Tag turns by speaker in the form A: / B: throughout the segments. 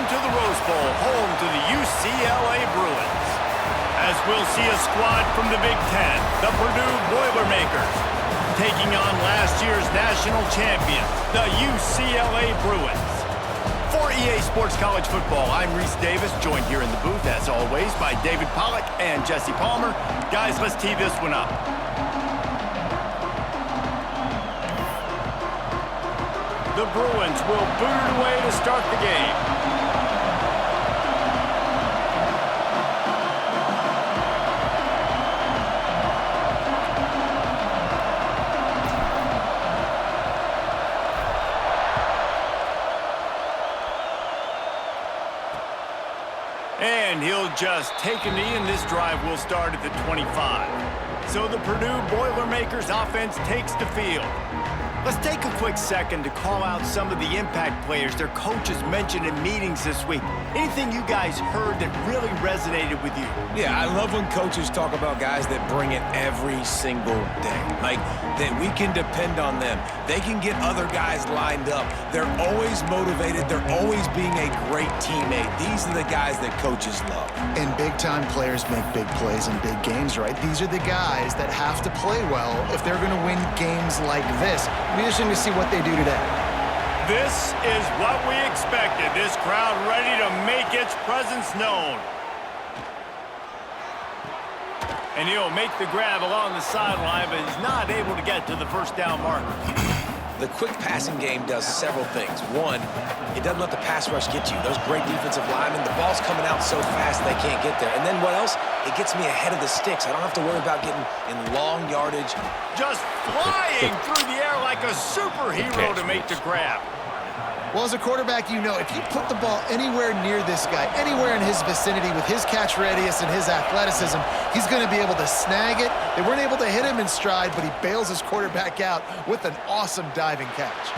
A: Welcome to the Rose Bowl, home to the UCLA Bruins. As we'll see a squad from the Big Ten, the Purdue Boilermakers, taking on last year's national champion, the UCLA Bruins. For EA Sports College Football, I'm Reese Davis, joined here in the booth, as always, by David Pollack and Jesse Palmer. Guys, let's tee this one up. The Bruins will boot it away to start the game. And he'll just take a knee, and this drive will start at the 25. So the Purdue Boilermakers offense takes the field. Let's take a quick second to call out some of the impact players their coaches mentioned in meetings this week. Anything you guys heard that really resonated with you?
B: Yeah, I love when coaches talk about guys that bring it every single day. Like, that we can depend on them. They can get other guys lined up. They're always motivated. They're always being a great teammate. These are the guys that coaches love.
C: And big-time players make big plays in big games, right? These are the guys that have to play well if they're going to win games like this. We're just going to see what they do today.
A: This is what we expected. This crowd ready to make its presence known. And he'll make the grab along the sideline, but he's not able to get to the first down marker.
B: The quick passing game does several things. One, it doesn't let the pass rush get you. Those great defensive linemen, the ball's coming out so fast they can't get there. And then what else? It gets me ahead of the sticks. I don't have to worry about getting in long yardage.
A: Just flying through the air like a superhero to make the grab.
C: Well, as a quarterback, you know, if you put the ball anywhere near this guy, anywhere in his vicinity with his catch radius and his athleticism, he's going to be able to snag it. They weren't able to hit him in stride, but he bails his quarterback out with an awesome diving catch.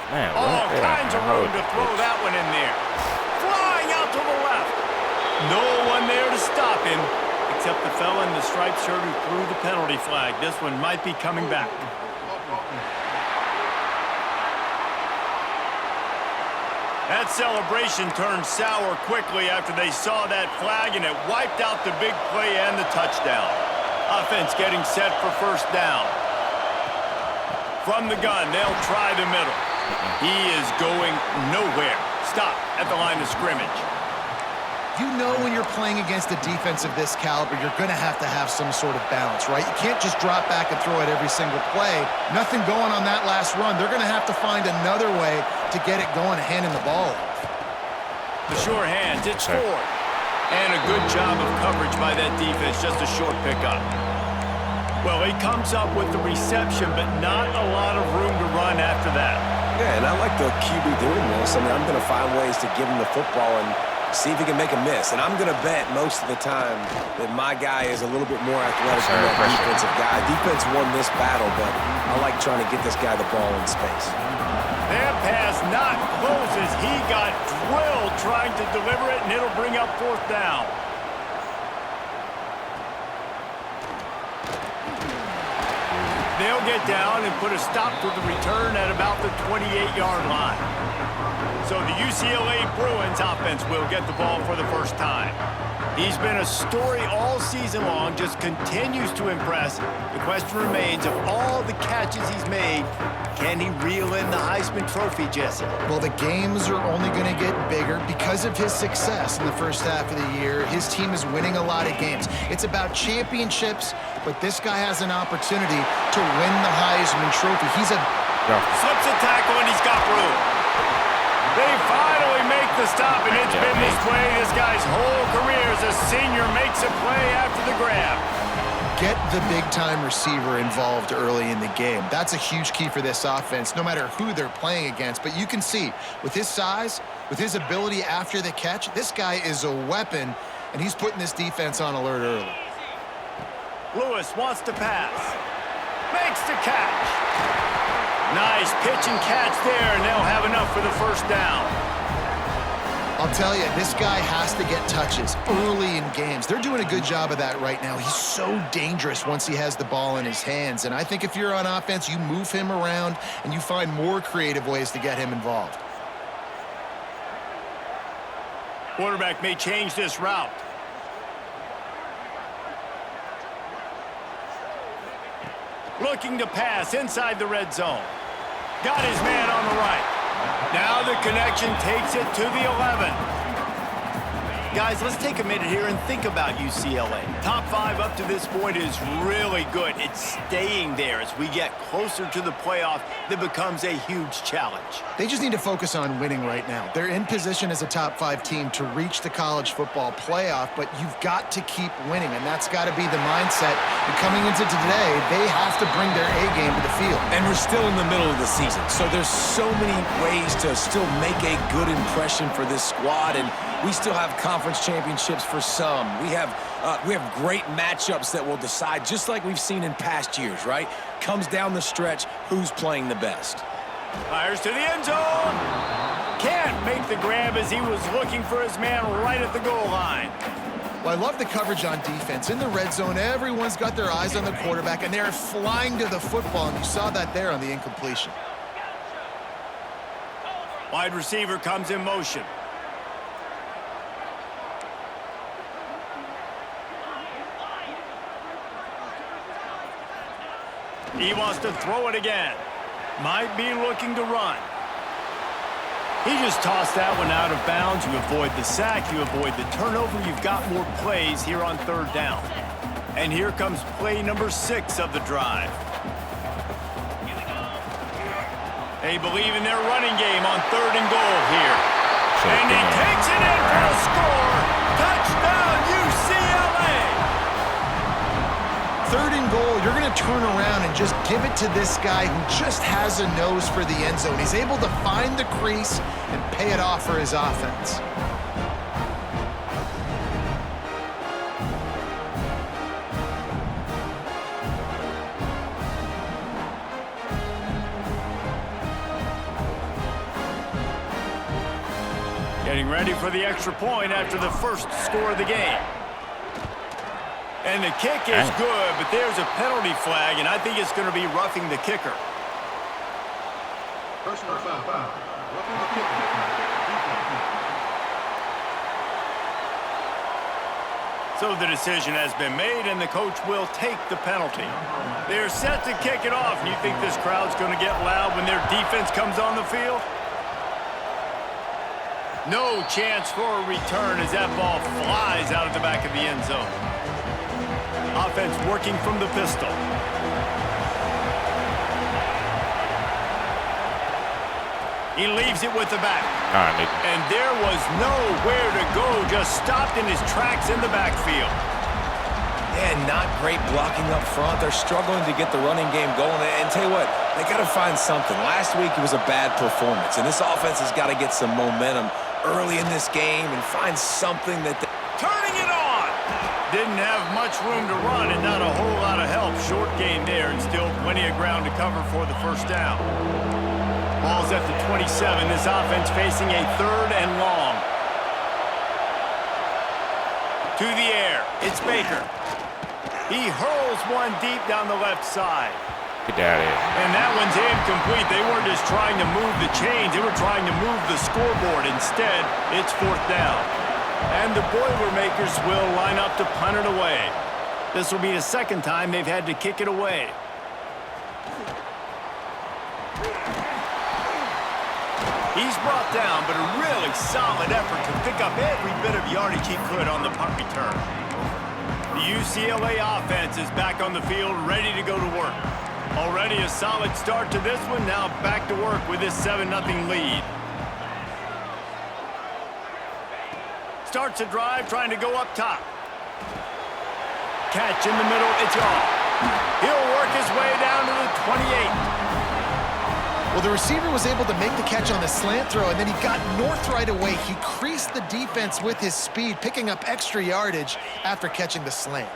A: Man, all kinds of room to throw that one in there. Flying out to the left. No one there to stop him, except the fella in the striped shirt who threw the penalty flag. This one might be coming back. That celebration turned sour quickly after they saw that flag, and it wiped out the big play and the touchdown. Offense getting set for first down. From the gun, they'll try the middle. He is going nowhere. Stop at the line of scrimmage.
C: You know when you're playing against a defense of this caliber, you're going to have some sort of balance, right? You can't just drop back and throw it every single play. Nothing going on that last run. They're going to have to find another way to get it going, handing the ball off.
A: The sure hands, it's forward. And a good job of coverage by that defense, just a short pickup. Well, he comes up with the reception, but not a lot of room to run after that.
B: Yeah, and I like the QB doing this. I mean, I'm going to find ways to give him the football and see if he can make a miss. And I'm going to bet most of the time that my guy is a little bit more athletic than that defensive guy. Defense won this battle, but I like trying to get this guy the ball in space.
A: That pass not close as he got drilled trying to deliver it, and it'll bring up fourth down. They'll get down and put a stop to the return at about the 28-yard line. So the UCLA Bruins offense will get the ball for the first time. He's been a story all season long, just continues to impress. The question remains, of all the catches he's made, can he reel in the Heisman Trophy, Jesse?
C: Well, the games are only going to get bigger because of his success in the first half of the year. His team is winning a lot of games. It's about championships, but this guy has an opportunity to win the Heisman Trophy. Slips
A: a tackle, and he's got room. They finally make the stop, and it's been this way this guy's whole career as a senior makes a play after the grab.
C: Get the big-time receiver involved early in the game. That's a huge key for this offense, no matter who they're playing against. But you can see, with his size, with his ability after the catch, this guy is a weapon, and he's putting this defense on alert early.
A: Lewis wants to pass. Makes the catch. Nice pitch and catch there, and they'll have enough for the first down.
C: I'll tell you, this guy has to get touches early in games. They're doing a good job of that right now. He's so dangerous once he has the ball in his hands. And I think if you're on offense, you move him around and you find more creative ways to get him involved.
A: Quarterback may change this route. Looking to pass inside the red zone. Got his man on the right. Now the connection takes it to the 11. Guys, let's take a minute here and think about UCLA. Top 5 up to this point is really good. It's staying there. As we get closer to the playoff, that becomes a huge challenge.
C: They just need to focus on winning right now. They're in position as a top 5 team to reach the college football playoff, but you've got to keep winning, and that's got to be the mindset. And coming into today, they have to bring their A game to the field.
B: And we're still in the middle of the season, so there's so many ways to still make a good impression for this squad, and we still have conference championships for some. We have great matchups that will decide, just like we've seen in past years, right? Comes down the stretch, who's playing the best.
A: Fires to the end zone. Can't make the grab as he was looking for his man right at the goal line.
C: Well, I love the coverage on defense. In the red zone, everyone's got their eyes on the quarterback, and they're flying to the football, and you saw that there on the incompletion.
A: Wide receiver comes in motion. He wants to throw it again. Might be looking to run. He just tossed that one out of bounds. You avoid the sack, you avoid the turnover. You've got more plays here on 3rd down. And here comes play number 6 of the drive. They believe in their running game on 3rd and goal here. And he takes it in for a score. Touchdown, UCLA!
C: 3rd and goal, you're going to turn around and just give it to this guy who just has a nose for the end zone. He's able to find the crease and pay it off for his offense.
A: Getting ready for the extra point after the first score of the game. And the kick is good, but there's a penalty flag, and I think it's going to be roughing the kicker.
D: Personal foul. Roughing the kicker.
A: So the decision has been made, and the coach will take the penalty. They're set to kick it off. You think this crowd's going to get loud when their defense comes on the field? No chance for a return as that ball flies out of the back of the end zone. Offense working from the pistol. He leaves it with the back. And there was nowhere to go, just stopped in his tracks in the backfield.
B: Yeah, not great blocking up front. They're struggling to get the running game going. And tell you what, they got to find something. Last week it was a bad performance, and this offense has got to get some momentum early in this game and find something that
A: turning it on. Didn't have much room to run and not a whole lot of help. Short gain there and still plenty of ground to cover for the first down. Ball's at the 27. This offense facing a 3rd and long. To the air. It's Baker. He hurls one deep down the left side.
E: Get out of here.
A: And that one's incomplete. They weren't just trying to move the chains. They were trying to move the scoreboard. Instead, it's 4th down. And the Boilermakers will line up to punt it away. This will be the 2nd time they've had to kick it away. He's brought down, but a really solid effort to pick up every bit of yardage he could on the punt return. The UCLA offense is back on the field, ready to go to work. Already a solid start to this one. Now back to work with this 7-0 lead. Starts a drive, trying to go up top. Catch in the middle, it's off. He'll work his way down to the 28.
C: Well, the receiver was able to make the catch on the slant throw, and then he got north right away. He creased the defense with his speed, picking up extra yardage after catching the slant.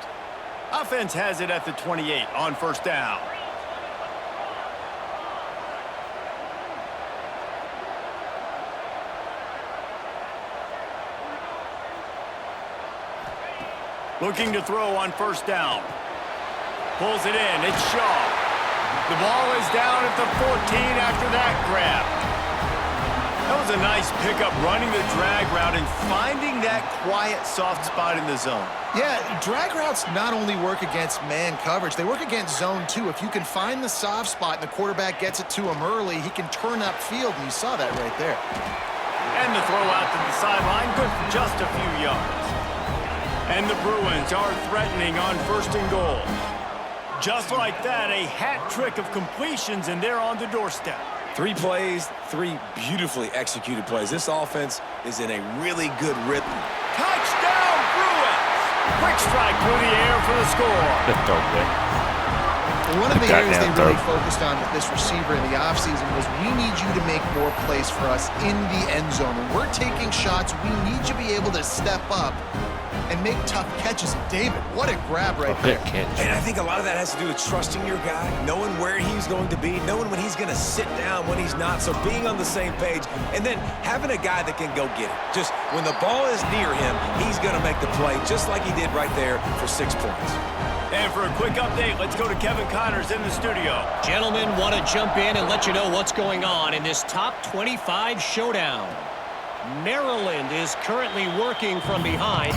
A: Offense has it at the 28 on 1st down. Looking to throw on 1st down. Pulls it in. It's Shaw. The ball is down at the 14 after that grab. He'll was a nice pickup running the drag route and finding that quiet, soft spot in the zone.
C: Yeah, drag routes not only work against man coverage, they work against zone too. If you can find the soft spot and the quarterback gets it to him early, he can turn upfield, and you saw that right there.
A: And the throw out to the sideline, good for just a few yards. And the Bruins are threatening on 1st and goal. Just like that, a hat trick of completions, and they're on the doorstep.
B: 3 plays, 3 beautifully executed plays. This offense is in a really good rhythm.
A: Touchdown, Bruins! Quick strike through the air for the score.
C: One of the areas they really focused on with this receiver in the offseason was we need you to make more plays for us in the end zone. When we're taking shots, we need you to be able to step up and make tough catches. David, what a grab right there.
B: And I think a lot of that has to do with trusting your guy, knowing where he's going to be, knowing when he's going to sit down, when he's not, so being on the same page, and then having a guy that can go get it. Just when the ball is near him, he's going to make the play, just like he did right there for 6 points.
A: And for a quick update, let's go to Kevin Connors in the studio.
E: Gentlemen, want to jump in and let you know what's going on in this top 25 showdown. Maryland is currently working from behind,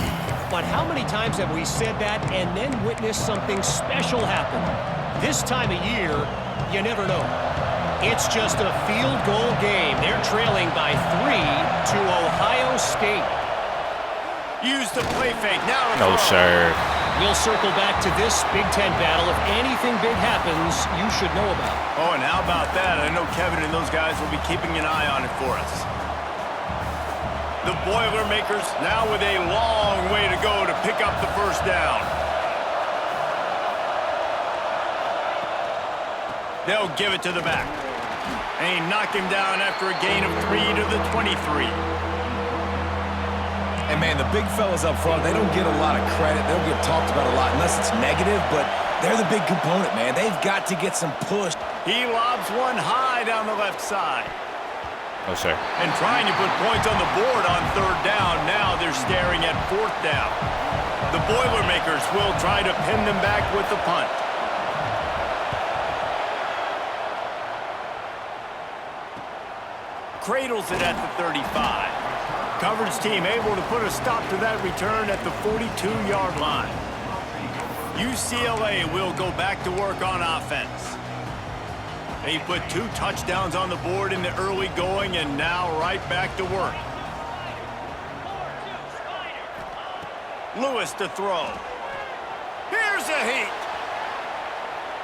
E: but how many times have we said that and then witnessed something special happen? This time of year, you never know. It's just a field goal game. They're trailing by 3 to Ohio State.
A: Use the play fake. Now
F: No, sir.
E: We'll circle back to this Big Ten battle. If anything big happens, you should know about.
A: Oh, and how about that? I know Kevin and those guys will be keeping an eye on it for us. The Boilermakers now with a long way to go to pick up the first down. They'll give it to the back. And he knocked him down after a gain of 3 to the 23.
B: And, man, the big fellas up front, they don't get a lot of credit. They don't get talked about a lot unless it's negative, but they're the big component, man. They've got to get some push.
A: He lobs one high down the left side.
F: No, sir.
A: And trying to put points on the board on 3rd down. Now they're staring at 4th down. The Boilermakers will try to pin them back with the punt. Cradles it at the 35. Coverage team able to put a stop to that return at the 42-yard line. UCLA will go back to work on offense. They put 2 touchdowns on the board in the early going and now right back to work. Lewis to throw. Here's a heat.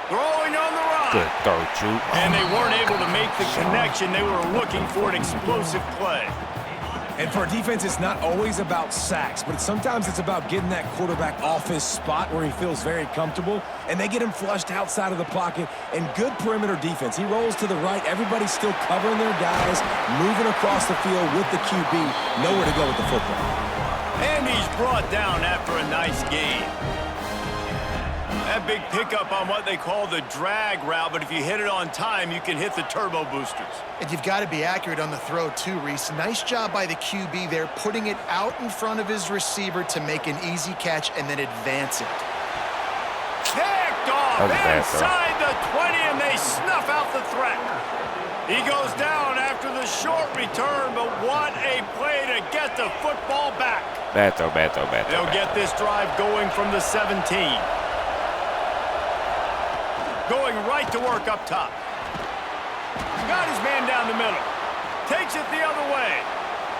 A: Throwing on the run.
F: Good throw, Drew.
A: And they weren't able to make the connection. They were looking for an explosive play.
B: And for a defense, it's not always about sacks, but sometimes it's about getting that quarterback off his spot where he feels very comfortable, and they get him flushed outside of the pocket. And good perimeter defense. He rolls to the right. Everybody's still covering their guys, moving across the field with the QB. Nowhere to go with the football.
A: And he's brought down after a nice game. That big pickup on what they call the drag route, but if you hit it on time, you can hit the turbo boosters.
C: And you've got to be accurate on the throw too, Reese. Nice job by the QB there, putting it out in front of his receiver to make an easy catch and then advance it.
A: Kicked off inside the 20, and they snuff out the threat. He goes down after the short return, but what a play to get the football back.
F: Bad throw.
A: They'll get this drive going from the 17. Going right to work up top. Got his man down the middle. Takes it the other way.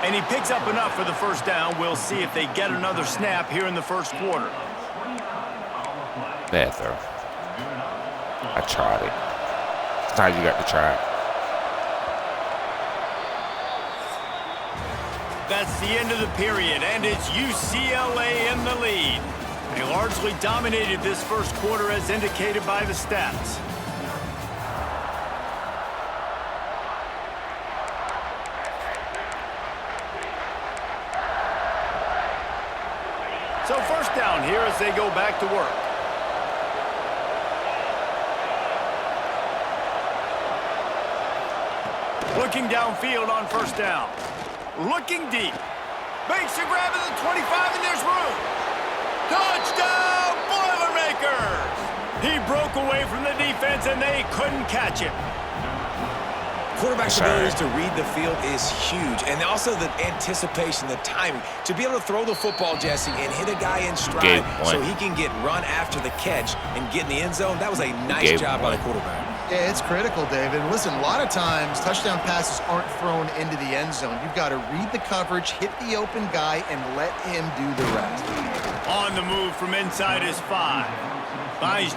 A: And he picks up enough for the first down. We'll see if they get another snap here in the first quarter.
F: Bad throw. I tried it. Sometimes you got to try it.
A: That's the end of the period, and it's UCLA in the lead. They largely dominated this first quarter as indicated by the stats. So first down here as they go back to work. Looking downfield on first down. Looking deep. Makes a grab at the 25, and there's room. Touchdown, Boilermakers! He broke away from the defense, and they couldn't catch him.
B: quarterback's ability to read the field is huge. And also the anticipation, the timing. To be able to throw the football, Jesse, and hit a guy in stride so he can get run after the catch and get in the end zone, that was a nice job by the quarterback.
C: Yeah, it's critical, David. Listen, a lot of times touchdown passes aren't thrown into the end zone. You've got to read the coverage, hit the open guy, and let him do the rest.
A: On the move from inside his 5. Buys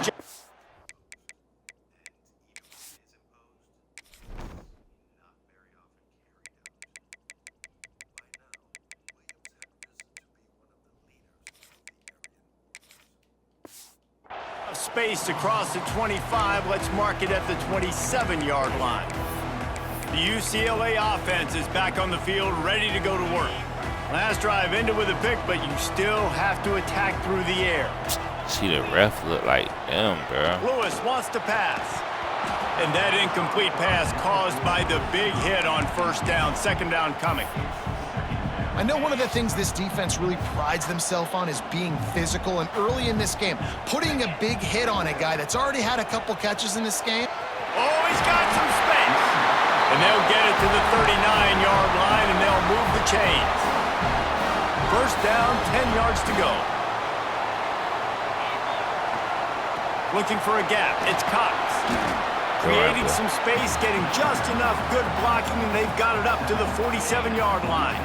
A: space across the 25. Let's mark it at the 27-yard line. The UCLA offense is back on the field, ready to go to work. Last drive ended with a pick, but you still have to attack through the air.
F: See, the ref look like them, bro.
A: Lewis wants to pass. And that incomplete pass caused by the big hit on first down, second down coming.
C: I know one of the things this defense really prides themselves on is being physical, and early in this game, putting a big hit on a guy that's already had a couple catches in this game.
A: Oh, he's got some space. And they'll get it to the 39-yard line, and they'll move the chains. First down, 10 yards to go. Looking for a gap. It's Cox. Creating some space, getting just enough good blocking, and they've got it up to the 47-yard line.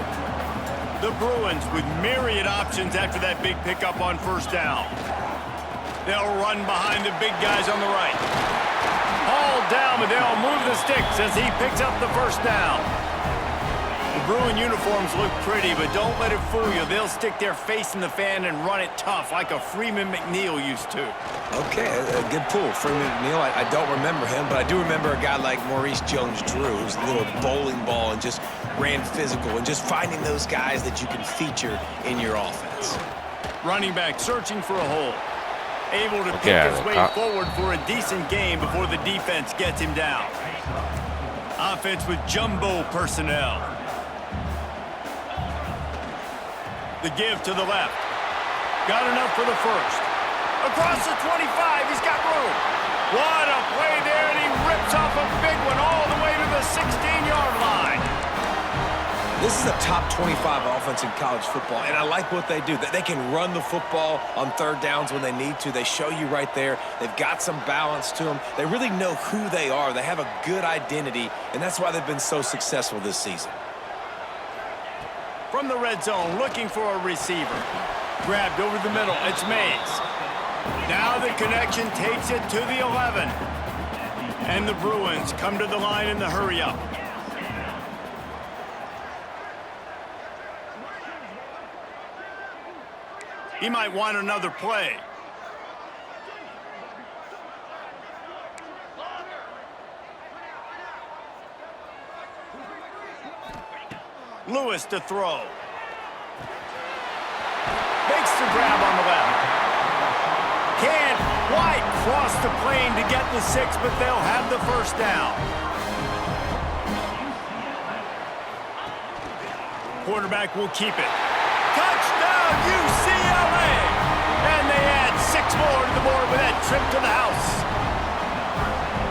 A: The Bruins with myriad options after that big pickup on first down. They'll run behind the big guys on the right. Hauled down, but they'll move the sticks as he picks up the first down. The Bruin uniforms look pretty, but don't let it fool you. They'll stick their face in the fan and run it tough like a Freeman McNeil used to.
B: Okay, a good pull. Freeman McNeil, I don't remember him, but I do remember a guy like Maurice Jones-Drew, who's a little bowling ball and just ran physical, and just finding those guys that you can feature in your offense.
A: Running back searching for a hole. Able to pick his way forward for a decent game before the defense gets him down. Offense with jumbo personnel. The give to the left. Got enough for the first. Across the 25, he's got room. What a play there, and he rips off a big one all the way to the 16-yard line.
B: This is a top 25 offense in college football, and I like what they do. They can run the football on third downs when they need to. They show you right there. They've got some balance to them. They really know who they are. They have a good identity, and that's why they've been so successful this season.
A: From the red zone, looking for a receiver. Grabbed over the middle. It's Mays. Now the connection takes it to the 11. And the Bruins come to the line in the hurry-up. He might want another play. Lewis to throw. Makes the grab on the left. Can't quite cross the plane to get the 6, but they'll have the first down. Quarterback will keep it. Touchdown, UCLA! And they add 6 more to the board with that trip to the house.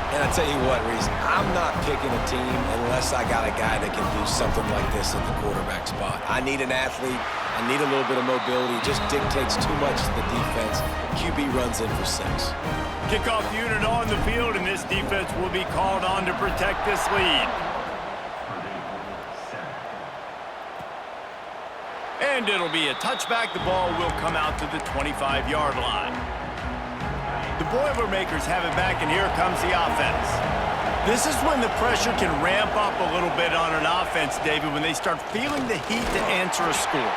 B: And I tell you what, Reese, I'm not picking a team unless I got a guy that can do something like this at the quarterback spot. I need an athlete. I need a little bit of mobility. It just dictates too much to the defense. QB runs in for 6.
A: Kickoff unit on the field, and this defense will be called on to protect this lead. And it'll be a touchback. The ball will come out to the 25-yard line. The Boilermakers have it back, and here comes the offense. This is when the pressure can ramp up a little bit on an offense, David, when they start feeling the heat to answer a score.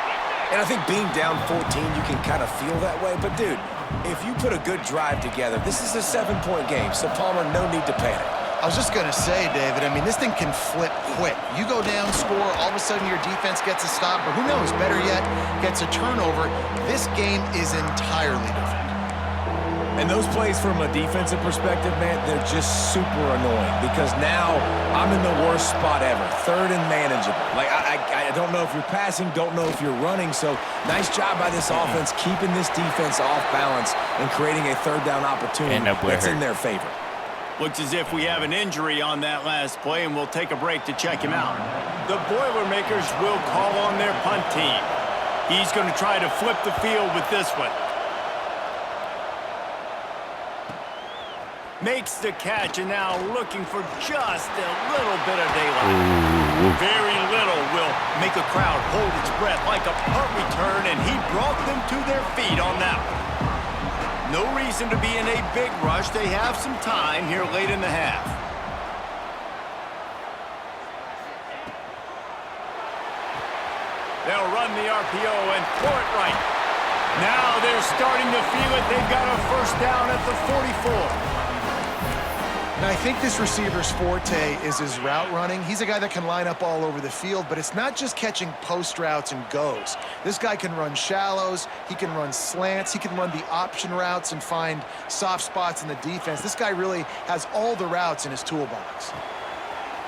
B: And I think being down 14, you can kind of feel that way. But, dude, if you put a good drive together, this is a 7-point game, so, Palmer, no need to panic.
C: I was just going to say, David, I mean, this thing can flip quick. You go down, score, all of a sudden your defense gets a stop, or who knows, better yet, gets a turnover. This game is entirely different.
B: And those plays from a defensive perspective, man, they're just super annoying because now I'm in the worst spot ever, third and manageable. Like, I don't know if you're passing, don't know if you're running, so nice job by this offense keeping this defense off balance and creating a third down opportunity that's in their favor.
A: Looks as if we have an injury on that last play, and we'll take a break to check him out. The Boilermakers will call on their punt team. He's going to try to flip the field with this one. Makes the catch, and now looking for just a little bit of daylight. Very little will make a crowd hold its breath like a punt return, and he brought them to their feet on that one. No reason to be in a big rush. They have some time here late in the half. They'll run the RPO and throw it right. Now they're starting to feel it. They've got a first down at the 44.
C: Now, I think this receiver's forte is his route running. He's a guy that can line up all over the field, but it's not just catching post routes and goes. This guy can run shallows, he can run slants, he can run the option routes and find soft spots in the defense. This guy really has all the routes in his toolbox.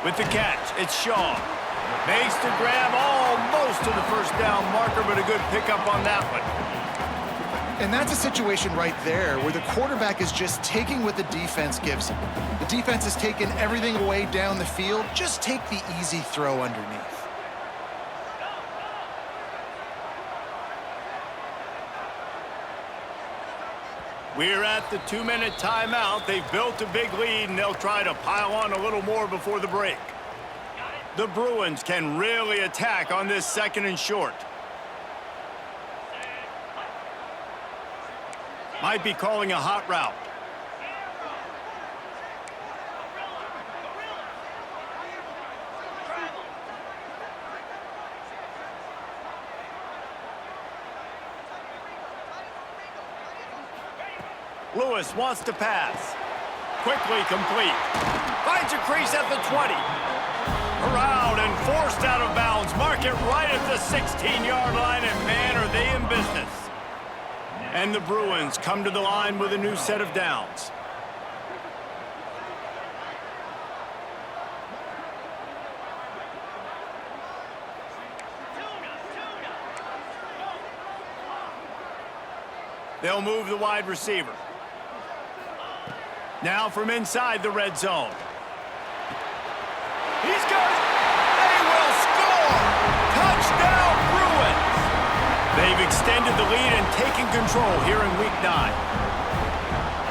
A: With the catch, it's Shaw. Makes the grab almost to the first down marker, but a good pickup on that one.
C: And that's a situation right there where the quarterback is just taking what the defense gives him. The defense has taken everything away down the field. Just take the easy throw underneath.
A: We're at the 2-minute timeout. They've built a big lead, and they'll try to pile on a little more before the break. The Bruins can really attack on this 2nd and short. Might be calling a hot route. Lewis wants to pass. Quickly complete. Finds a crease at the 20. Around and forced out of bounds. Mark it right at the 16-yard line, and man, are they in business. And the Bruins come to the line with a new set of downs. They'll move the wide receiver. Now from inside the red zone. He's got it. They will score. Touchdown, Bruins. They've extended the lead and taken control here in Week 9.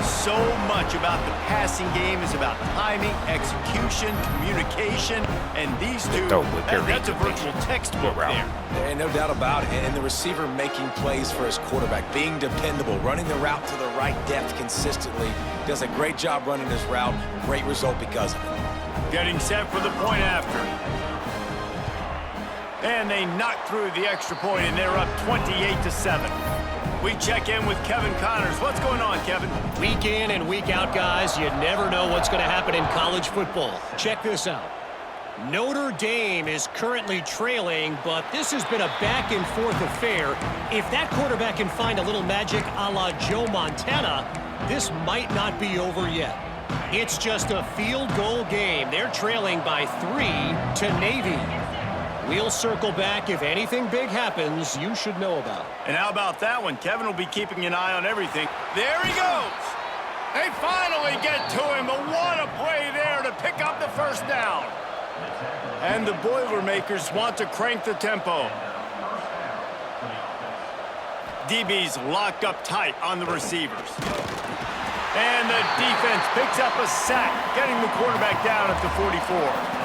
A: So much about the passing game is about timing, execution, communication, and these two, that's a virtual textbook there.
B: And no doubt about it. And the receiver making plays for his quarterback, being dependable, running the route to the right depth consistently. Does a great job running his route. Great result because of it.
A: Getting set for the point after. And they knock through the extra point, and they're up 28-7. We check in with Kevin Connors. What's going on, Kevin?
E: Week in and week out, guys, you never know what's going to happen in college football. Check this out. Notre Dame is currently trailing, but this has been a back-and-forth affair. If that quarterback can find a little magic a la Joe Montana, this might not be over yet. It's just a field goal game. They're trailing by 3 to Navy. We'll circle back. If anything big happens, you should know about.
A: And how about that one? Kevin will be keeping an eye on everything. There he goes. They finally get to him, but what a play there to pick up the first down. And the Boilermakers want to crank the tempo. DB's locked up tight on the receivers. And the defense picks up a sack, getting the quarterback down at the 44.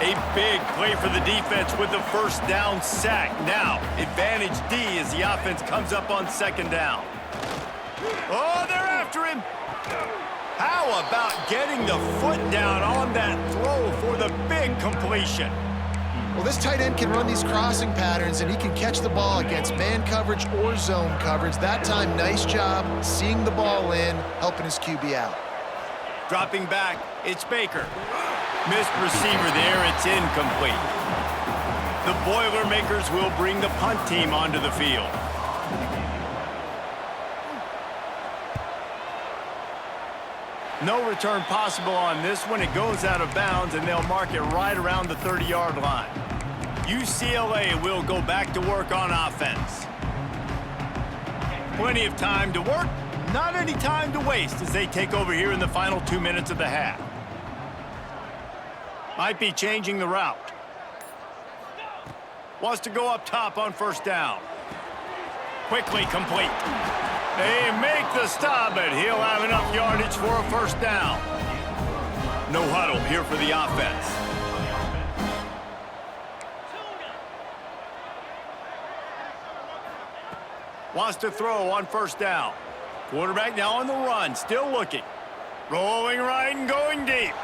A: A big play for the defense with the first down sack. Now, advantage D as the offense comes up on 2nd down. Oh, they're after him. How about getting the foot down on that throw for the big completion?
C: Well, this tight end can run these crossing patterns, and he can catch the ball against man coverage or zone coverage. That time, nice job seeing the ball in, helping his QB out.
A: Dropping back, it's Baker. Missed receiver there, it's incomplete. The Boilermakers will bring the punt team onto the field. No return possible on this one. It goes out of bounds, and they'll mark it right around the 30-yard line. UCLA will go back to work on offense. Plenty of time to work. Not any time to waste as they take over here in the final 2 minutes of the half. Might be changing the route. Wants to go up top on first down. Quickly complete. They make the stop, but he'll have enough yardage for a first down. No huddle here for the offense. Wants to throw on first down. Quarterback now on the run, still looking. Rolling right and going deep.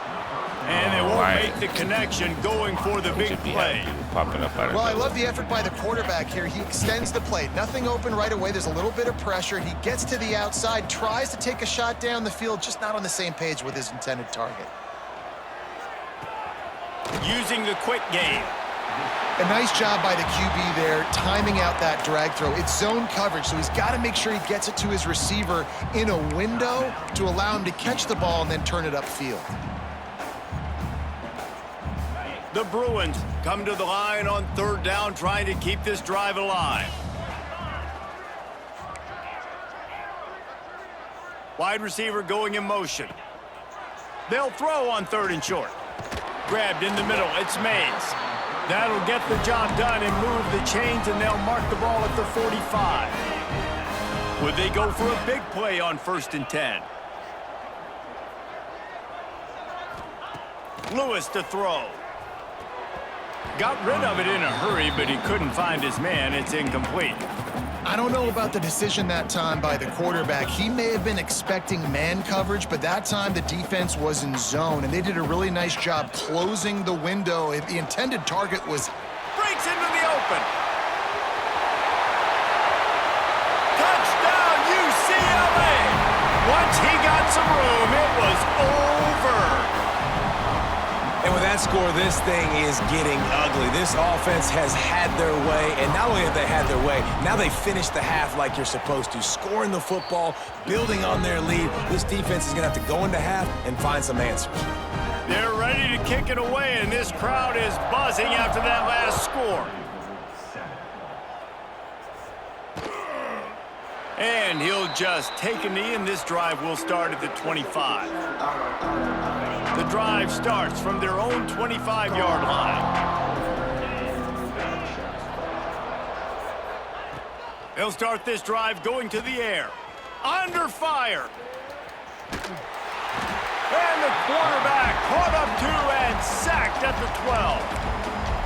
A: And they won't make the connection going for the big play.
C: Well, I love the effort by the quarterback here. He extends the play. Nothing open right away. There's a little bit of pressure. He gets to the outside, tries to take a shot down the field, just not on the same page with his intended target.
A: Using the quick game.
C: A nice job by the QB there, timing out that drag throw. It's zone coverage, so he's got to make sure he gets it to his receiver in a window to allow him to catch the ball and then turn it upfield.
A: The Bruins come to the line on third down, trying to keep this drive alive. Wide receiver going in motion. They'll throw on third and short. Grabbed in the middle, it's Mays. That'll get the job done and move the chains, and they'll mark the ball at the 45. Would they go for a big play on 1st and 10? Lewis to throw. Got rid of it in a hurry, but he couldn't find his man. It's incomplete.
C: I don't know about the decision that time by the quarterback. He may have been expecting man coverage, but that time the defense was in zone, and they did a really nice job closing the window. The intended target was...
A: Breaks into the open. Touchdown, UCLA! Once he got some room, it was over.
B: And with that score, this thing is getting ugly. This offense has had their way, and not only have they had their way, now they finished the half like you're supposed to, scoring the football, building on their lead. This defense is going to have to go into half and find some answers.
A: They're ready to kick it away, and this crowd is buzzing after that last score. And he'll just take a knee, and this drive will start at the 25. The drive starts from their own 25-yard line. They'll start this drive going to the air. Under fire. And the quarterback caught up to and sacked at the 12.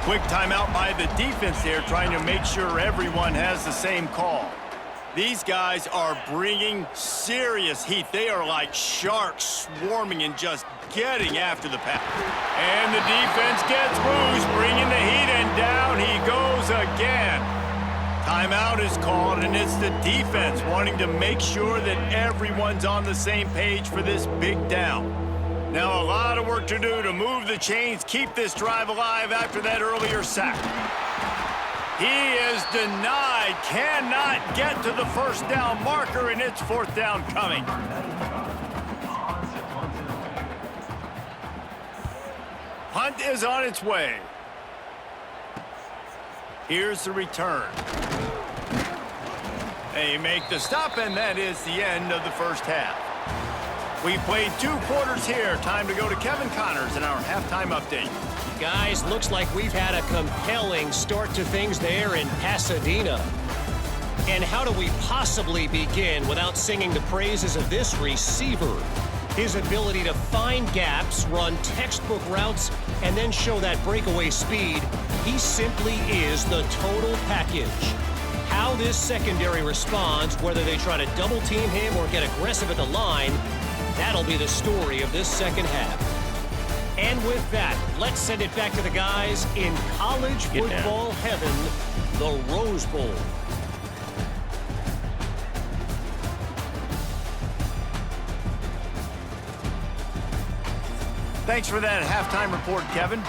A: Quick timeout by the defense there, trying to make sure everyone has the same call. These guys are bringing serious heat. They are like sharks swarming and just getting after the pass. And the defense gets loose, bringing the heat, and down he goes again. Timeout is called, and it's the defense wanting to make sure that everyone's on the same page for this big down. Now a lot of work to do to move the chains, keep this drive alive after that earlier sack. He is denied, cannot get to the first down marker, and it's 4th down coming. Hunt is on its way. Here's the return. They make the stop, and that is the end of the first half. We played 2 quarters here. Time to go to Kevin Connors in our halftime update.
E: Guys, looks like we've had a compelling start to things there in Pasadena. And how do we possibly begin without singing the praises of this receiver? His ability to find gaps, run textbook routes, and then show that breakaway speed. He simply is the total package. How this secondary responds, whether they try to double team him or get aggressive at the line, that'll be the story of this second half. And with that, let's send it back to the guys in college football heaven, the Rose Bowl.
A: Thanks for that halftime report, Kevin.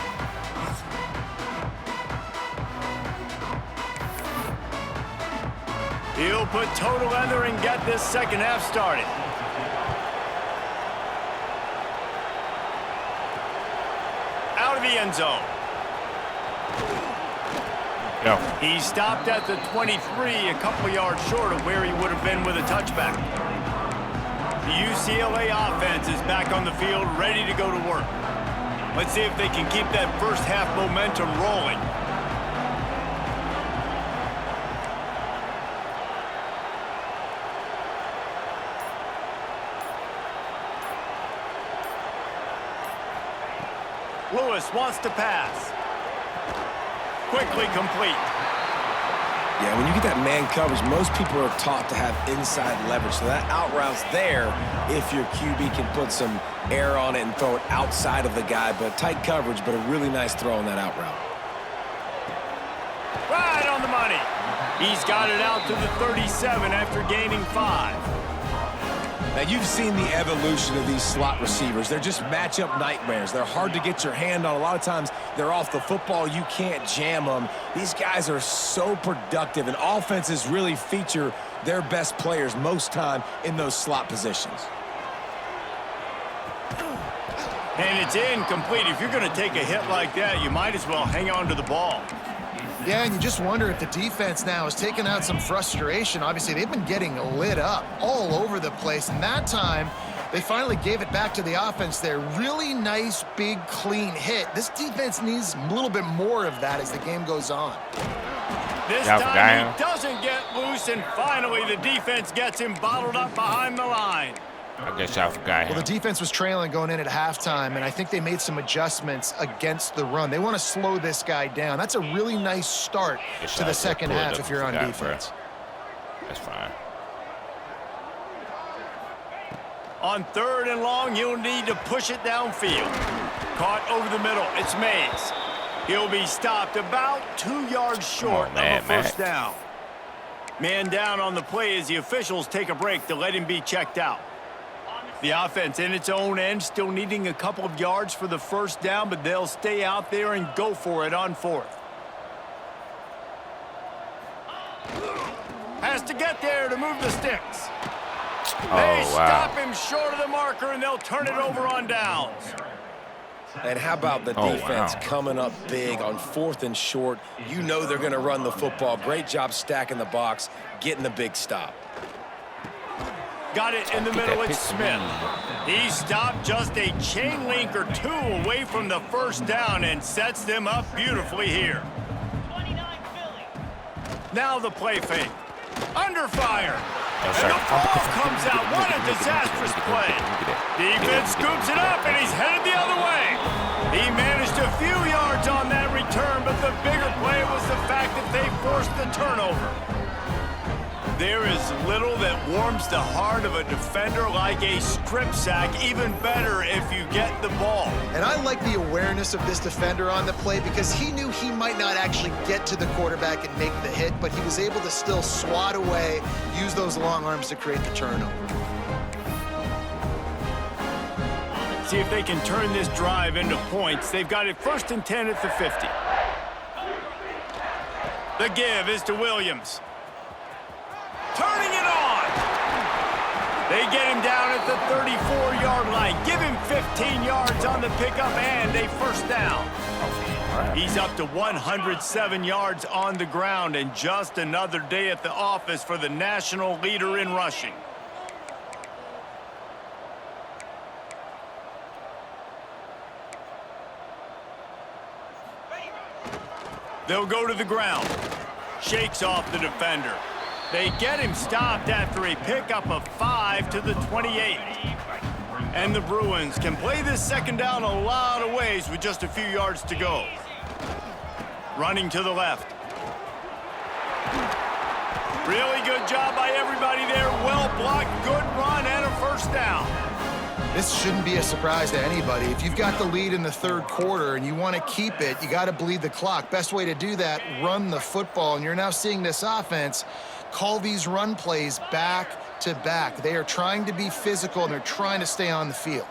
A: He'll put toe to leather and get this second half started. Out of the end zone.
F: Go.
A: He stopped at the 23, a couple yards short of where he would have been with a touchback. The UCLA offense is back on the field, ready to go to work. Let's see if they can keep that first half momentum rolling. Lewis wants to pass. Quickly complete.
B: Yeah, when you get that man coverage, most people are taught to have inside leverage. So that out route's there if your QB can put some air on it and throw it outside of the guy. But tight coverage, but a really nice throw on that out route.
A: Right on the money. He's got it out to the 37 after gaining 5.
B: Now, you've seen the evolution of these slot receivers. They're just matchup nightmares. They're hard to get your hand on. A lot of times, they're off the football. You can't jam them. These guys are so productive, and offenses really feature their best players most time in those slot positions.
A: And it's incomplete. If you're going to take a hit like that, you might as well hang on to the ball.
C: Yeah, and you just wonder if the defense now has taken out some frustration. Obviously, they've been getting lit up all over the place, and that time, they finally gave it back to the offense there. Really nice, big, clean hit. This defense needs a little bit more of that as the game goes on.
A: This time, he doesn't get loose, and finally, the defense gets him bottled up behind the line.
F: I guess y'all forgot him.
C: Well, the defense was trailing going in at halftime, and I think they made some adjustments against the run. They want to slow this guy down. That's a really nice start to the second half if you're on defense.
F: That's fine.
A: On 3rd and long, you'll need to push it downfield. Caught over the middle. It's Mays. He'll be stopped about 2 yards short of a first down. Man down on the play as the officials take a break to let him be checked out. The offense in its own end still needing a couple of yards for the first down, but they'll stay out there and go for it on 4th. Has to get there to move the sticks. They stop him short of the marker, and they'll turn it over on downs.
B: And how about the defense coming up big on 4th and short? You know they're going to run the football. Great job stacking the box, getting the big stop.
A: Got it in the middle, it's Smith. He stopped just a chain link or 2 away from the first down and sets them up beautifully here. Now the play fake. Under fire. And the ball comes out. What a disastrous play. Defense scoops it up, and he's headed the other way. He managed a few yards on that return, but the bigger play was the fact that they forced the turnover. There is little that warms the heart of a defender like a strip sack, even better if you get the ball.
C: And I like the awareness of this defender on the play because he knew he might not actually get to the quarterback and make the hit, but he was able to still swat away, use those long arms to create the turnover.
A: See if they can turn this drive into points. They've got it 1st and 10 at the 50. The give is to Williams. Turning it on. They get him down at the 34-yard line. Give him 15 yards on the pickup and a first down. He's up to 107 yards on the ground, and just another day at the office for the national leader in rushing. They'll go to the ground. Shakes off the defender. They get him stopped after a pickup of 5 to the 28. And the Bruins can play this second down a lot of ways with just a few yards to go. Running to the left. Really good job by everybody there. Well blocked, good run, and a first down.
C: This shouldn't be a surprise to anybody. If you've got the lead in the 3rd quarter and you want to keep it, you got to bleed the clock. Best way to do that, run the football. And you're now seeing this offense call these run plays back to back. They are trying to be physical, and they're trying to stay on the field.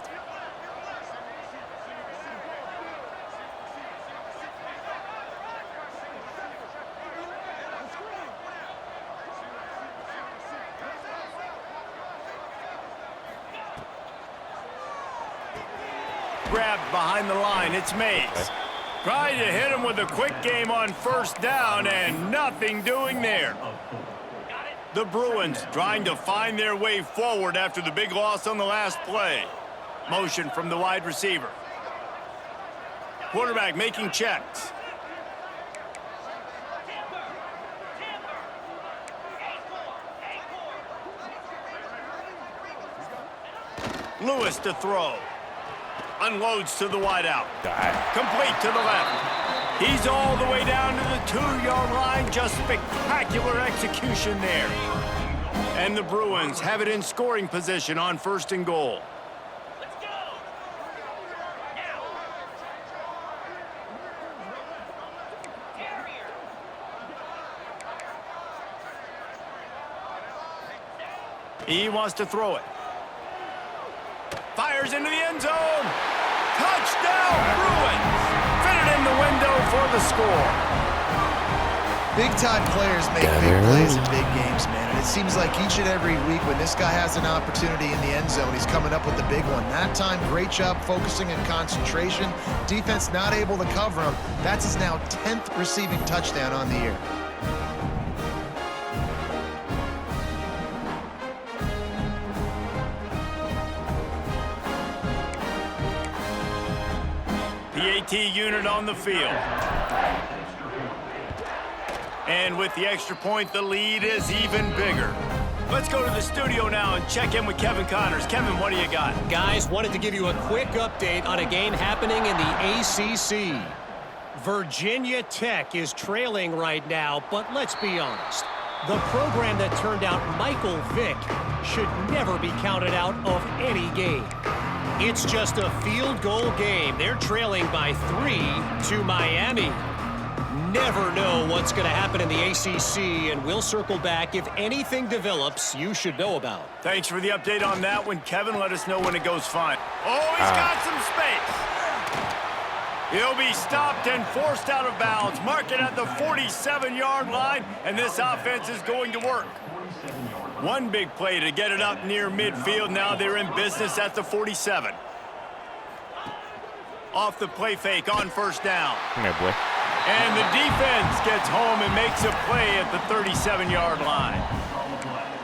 A: Grabbed behind the line, it's Mays. Tried to hit him with a quick game on first down, and nothing doing there. The Bruins trying to find their way forward after the big loss on the last play. Motion from the wide receiver. Quarterback making checks. Lewis to throw. Unloads to the wideout. Complete to the left. He's all the way down to the 2-yard line. Just spectacular execution there. And the Bruins have it in scoring position on 1st and goal.
G: Let's go.
A: He wants to throw it. Fires into the end zone. Touchdown, Bruins. Fitted in the window for the score.
C: Big-time players make big plays in big games, man. And it seems like each and every week when this guy has an opportunity in the end zone, he's coming up with the big one. That time, great job focusing and concentration. Defense not able to cover him. That's his now 10th receiving touchdown on the year.
A: PAT unit on the field. And with the extra point, the lead is even bigger. Let's go to the studio now and check in with Kevin Connors. Kevin, what do you got?
E: Guys, wanted to give you a quick update on a game happening in the ACC. Virginia Tech is trailing right now, but let's be honest. The program that turned out Michael Vick should never be counted out of any game. It's just a field goal game. They're trailing by 3 to Miami. Never know what's going to happen in the ACC, and we'll circle back if anything develops you should know about.
A: Thanks for the update on that one, Kevin. Let us know when it goes fine. Oh, he's got some space. He'll be stopped and forced out of bounds. Mark it at the 47-yard line, and this offense is going to work. One big play to get it up near midfield. Now they're in business at the 47. Off the play fake on 1st down.
F: Come here, boy.
A: And the defense gets home and makes a play at the 37-yard line.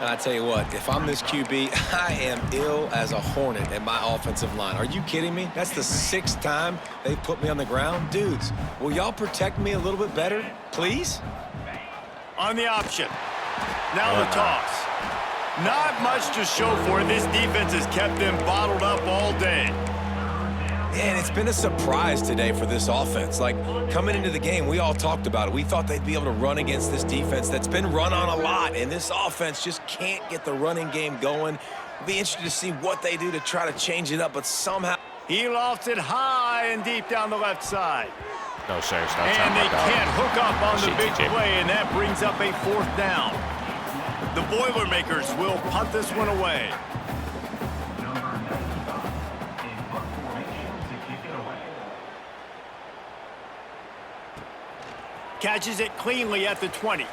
B: And I tell you what, if I'm this QB, I am ill as a hornet at my offensive line. Are you kidding me? That's the 6th time they've put me on the ground. Dudes, will y'all protect me a little bit better, please?
A: On the option. Now the toss. Not much to show for it. This defense has kept them bottled up all day.
B: And it's been a surprise today for this offense. Like, coming into the game, we all talked about it. We thought they'd be able to run against this defense that's been run on a lot, and this offense just can't get the running game going. It'll be interesting to see what they do to try to change it up, but somehow...
A: He lofts it high and deep down the left side.
F: No, sir. It's not
A: And
F: time
A: they
F: about that.
A: can't hook up on the
F: Shit,
A: big
F: TJ.
A: play, and that brings up a 4th down. The Boilermakers will punt this one away. Catches it cleanly at the 20.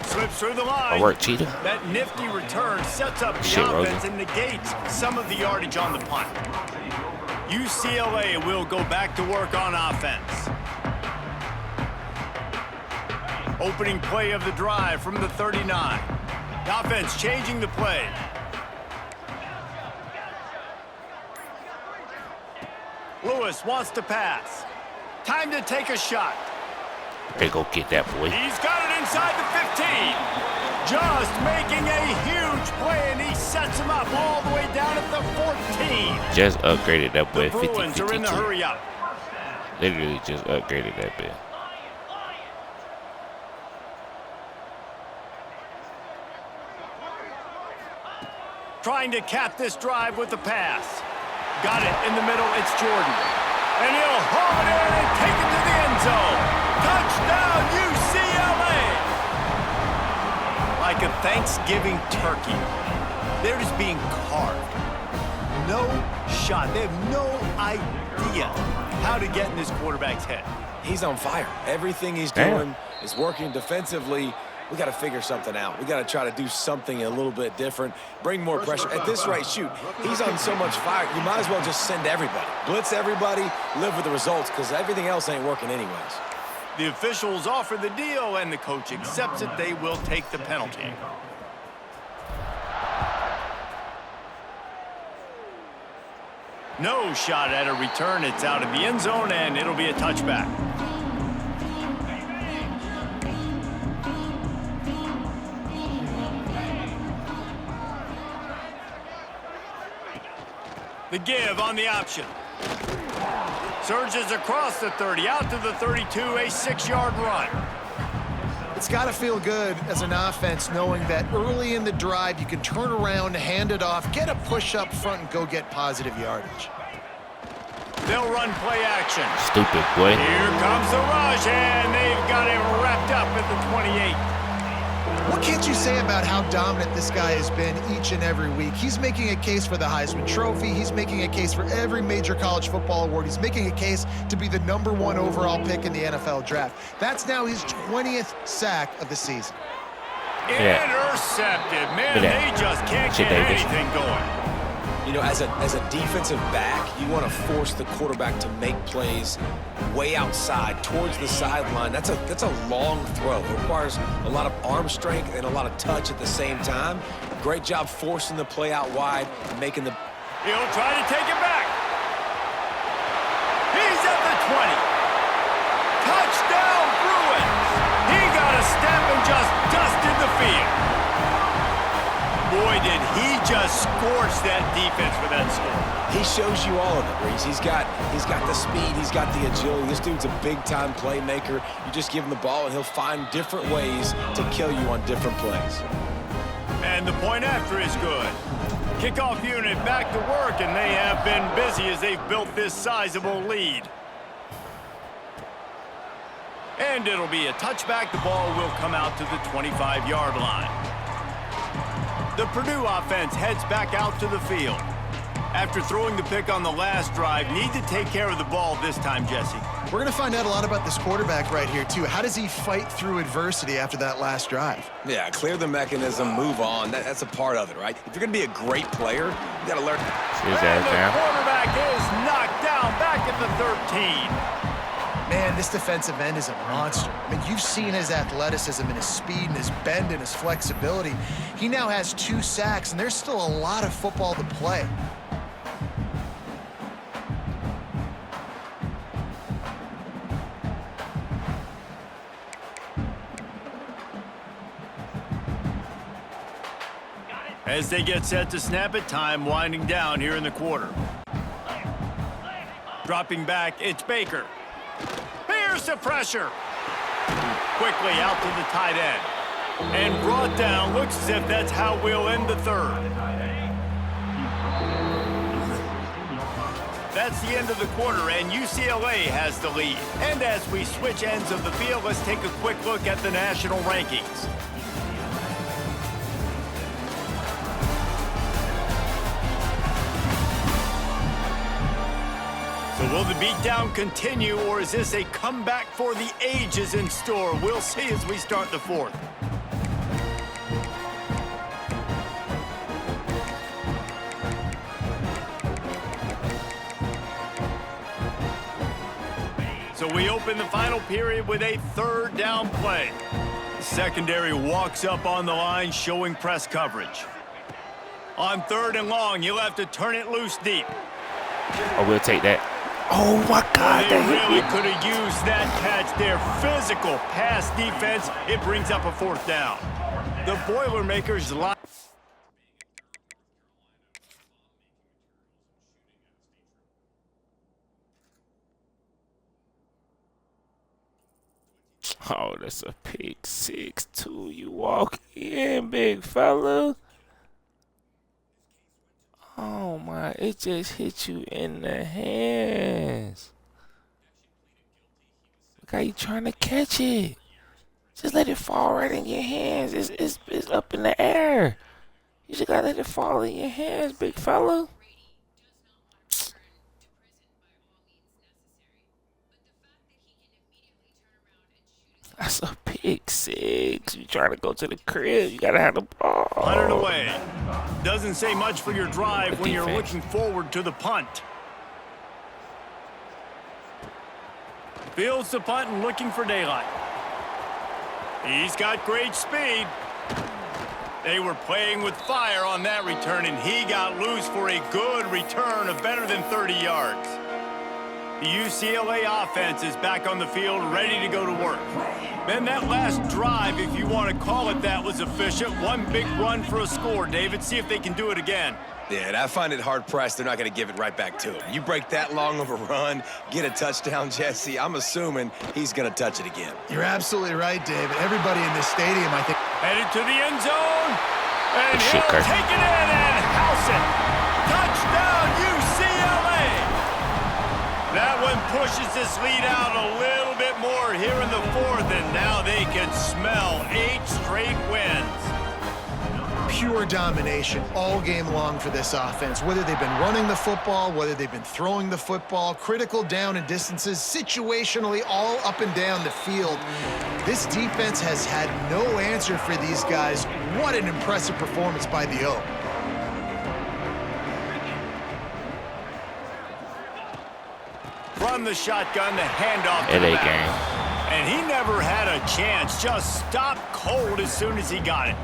A: Slips through the line.
F: All right, Cheetah.
A: That nifty return sets up the
F: Shit,
A: offense
F: Rosie.
A: and negates some of the yardage on the punt. UCLA will go back to work on offense. Opening play of the drive from the 39. The offense changing the play. Lewis wants to pass. Time to take a shot.
F: They go get that boy.
A: He's got it inside the 15. Just making a huge play, and he sets him up all the way down at the 14.
F: Just upgraded that boy.
A: The Bruins are in the
F: 50-52.
A: hurry up.
F: Literally just upgraded that bit.
A: Trying to cap this drive with the pass. Got it in the middle. It's Jordan. And he'll haul it in and take it to the end zone. Touchdown, UCLA! Like a Thanksgiving turkey. They're just being carved. No shot. They have no idea how to get in this quarterback's head.
B: He's on fire. Everything he's
F: Damn.
B: doing is working defensively. We got to figure something out. We got to try to do something a little bit different, bring more pressure. At this rate, shoot, he's on so much fire, you might as well just send everybody. Blitz everybody, live with the results, because everything else ain't working anyways.
A: The officials offer the deal, and the coach accepts it. They will take the penalty. No shot at a return. It's out of the end zone, and it'll be a touchback. The give on the option. Surges across the 30, out to the 32, a 6-yard run.
C: It's got to feel good as an offense knowing that early in the drive you can turn around, hand it off, get a push up front, and go get positive yardage.
A: They'll run play action.
F: Stupid, boy.
A: Here comes the rush, and they've got him wrapped up at the 28.
C: What can't you say about how dominant this guy has been each and every week? He's making a case for the Heisman Trophy. He's making a case for every major college football award. He's making a case to be the #1 overall pick in the NFL draft. That's now his 20th sack of the season.
A: Intercepted. Man, they just can't get anything going.
B: You know, as a defensive back, you want to force the quarterback to make plays way outside towards the sideline. That's a long throw. It requires a lot of arm strength and a lot of touch at the same time. Great job forcing the play out wide and making the...
A: He'll try to take it back. He's at the 20. Touchdown, Bruins. He got a step and just dusted the field. Boy, did he just scorch that defense for that score.
B: He shows you all of it, Reese. He's got the speed, he's got the agility. This dude's a big-time playmaker. You just give him the ball, and he'll find different ways to kill you on different plays.
A: And the point after is good. Kickoff unit back to work, and they have been busy as they've built this sizable lead. And it'll be a touchback. The ball will come out to the 25-yard line. The Purdue offense heads back out to the field. After throwing the pick on the last drive, need to take care of the ball this time, Jesse.
C: We're going to find out a lot about this quarterback right here, too. How does he fight through adversity after that last drive?
B: Yeah, clear the mechanism, move on. That's a part of it, right? If you're going to be a great player, you got to learn.
A: And the quarterback is knocked down back at the 13.
C: Man, this defensive end is a monster. I mean, you've seen his athleticism and his speed and his bend and his flexibility. He now has 2 sacks, and there's still a lot of football to play.
A: As they get set to snap it, time winding down here in the quarter. Dropping back, it's Baker. Here's the pressure. Quickly out to the tight end. And brought down. Looks as if that's how we'll end the third. That's the end of the quarter, and UCLA has the lead. And as we switch ends of the field, let's take a quick look at the national rankings. So will the beatdown continue, or is this a comeback for the ages in store? We'll see as we start the fourth. So we open the final period with a 3rd down play. The secondary walks up on the line, showing press coverage. On 3rd and long, you'll have to turn it loose deep.
F: Oh, we'll take that. Oh, my God.
A: They really could have used that catch there. Physical pass defense. It brings up a 4th down. The Boilermakers line.
F: Oh, that's a pick 6, too. You walk in, big fella. Oh, my. It just hit you in the hands. Look how you trying to catch it. Just let it fall right in your hands. It's up in the air. You just got to let it fall in your hands, big fella. That's a pick 6. You trying to go to the crib. You got to have the ball.
A: Punted away. Doesn't say much for your drive when you're looking forward to the punt. Fields the punt and looking for daylight. He's got great speed. They were playing with fire on that return, and he got loose for a good return of better than 30 yards. The UCLA offense is back on the field, ready to go to work. Man, that last drive, if you want to call it that, was efficient. One big run for a score, David. See if they can do it again.
B: Yeah, and I find it hard-pressed they're not going to give it right back to him. You break that long of a run, get a touchdown, Jesse, I'm assuming he's going to touch it again.
C: You're absolutely right, David. Everybody in this stadium, I think.
A: Headed to the end zone, and he'll
F: Shaker.
A: take it in and house it. Touchdown, UCLA! That one pushes this lead out a little bit more here in the fourth, and now they can smell 8 straight wins.
C: Pure domination all game long for this offense. Whether they've been running the football, whether they've been throwing the football, critical down and distances, situationally all up and down the field. This defense has had no answer for these guys. What an impressive performance by the O.
A: From the shotgun, the handoff to
F: LA
A: the back.
F: game.
A: And he never had a chance. Just stopped cold as soon as he got it.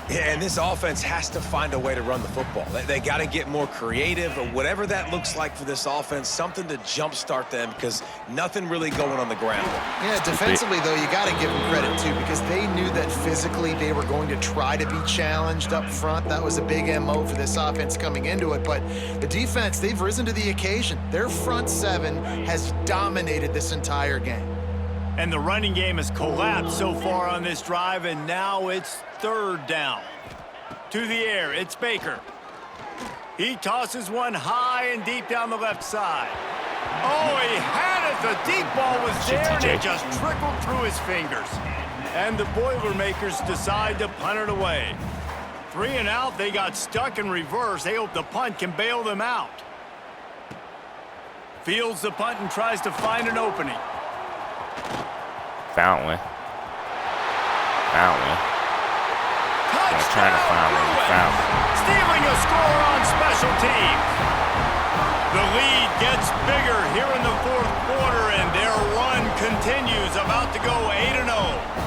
B: Yeah, and this offense has to find a way to run the football. They got to get more creative, or whatever that looks like for this offense, something to jumpstart them, because nothing really going on the ground.
C: Yeah, defensively, though, you got to give them credit, too, because they knew that physically they were going to try to be challenged up front. That was a big MO for this offense coming into it. But the defense, they've risen to the occasion. Their front seven has dominated this entire game.
A: And the running game has collapsed so far on this drive, and now it's 3rd down. To the air, it's Baker. He tosses one high and deep down the left side. Oh, he had it. The deep ball was there, and it just trickled through his fingers. And the Boilermakers decide to punt it away. 3 and out, they got stuck in reverse. They hope the punt can bail them out. Fields the punt and tries to find an opening.
F: Found one. I'm trying to find one. Found one.
A: Stealing a score on special teams. The lead gets bigger here in the 4th quarter, and their run continues, about to go 8-0.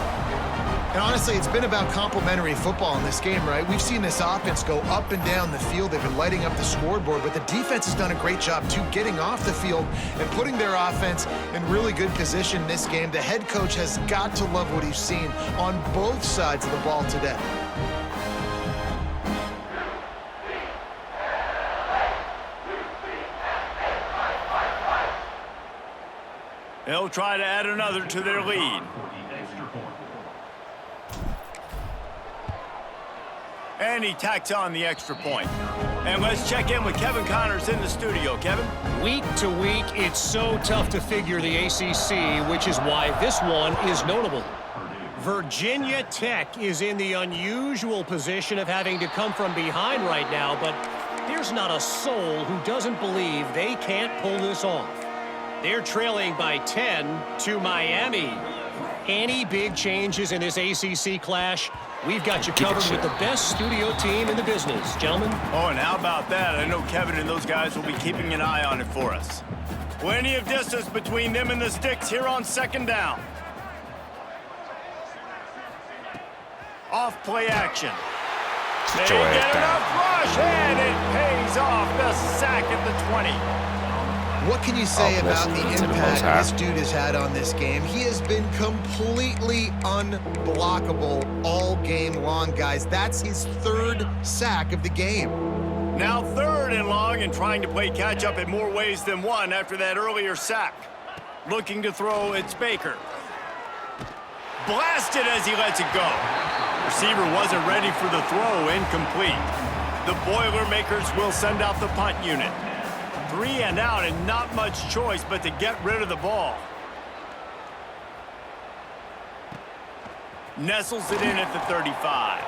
C: And honestly, it's been about complementary football in this game, right? We've seen this offense go up and down the field. They've been lighting up the scoreboard, but the defense has done a great job, too, getting off the field and putting their offense in really good position in this game. The head coach has got to love what he's seen on both sides of the ball today.
A: They'll try to add another to their lead. And he tacks on the extra point. And let's check in with Kevin Connors in the studio. Kevin?
E: Week to week, it's so tough to figure the ACC, which is why this one is notable. Virginia Tech is in the unusual position of having to come from behind right now, but there's not a soul who doesn't believe they can't pull this off. They're trailing by 10 to Miami. Any big changes in this ACC clash? We've got you covered with the best studio team in the business, gentlemen.
A: Oh, and how about that? I know Kevin and those guys will be keeping an eye on it for us. Plenty of distance between them and the sticks here on 2nd down. Off play action. They get enough rush, and it pays off. The sack at the 20.
C: What can you say about the impact this dude has had on this game? He has been completely unblockable all game long, guys. That's his 3rd sack of the game.
A: Now 3rd and long, and trying to play catch-up in more ways than one after that earlier sack. Looking to throw, it's Baker. Blasted as he lets it go. Receiver wasn't ready for the throw, incomplete. The Boilermakers will send out the punt unit. 3 and out, and not much choice but to get rid of the ball. Nestles it in at the 35.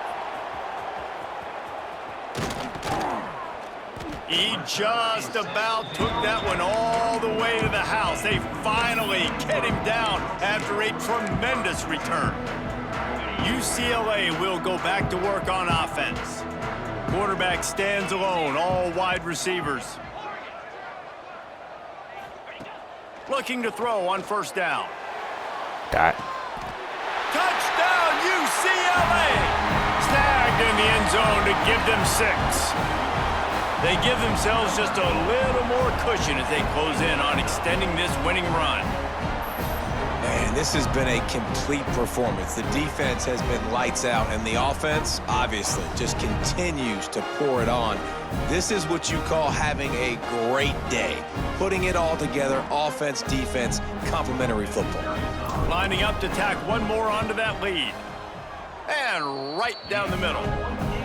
A: He just about took that one all the way to the house. They finally get him down after a tremendous return. UCLA will go back to work on offense. Quarterback stands alone, all wide receivers. Looking to throw on first down.
F: Dot.
A: Touchdown, UCLA! Snagged in the end zone to give them 6. They give themselves just a little more cushion as they close in on extending this winning run.
B: Man, this has been a complete performance. The defense has been lights out, and the offense, obviously, just continues to pour it on. This is what you call having a great day. Putting it all together, offense, defense, complementary football.
A: Lining up to tack one more onto that lead. And right down the middle.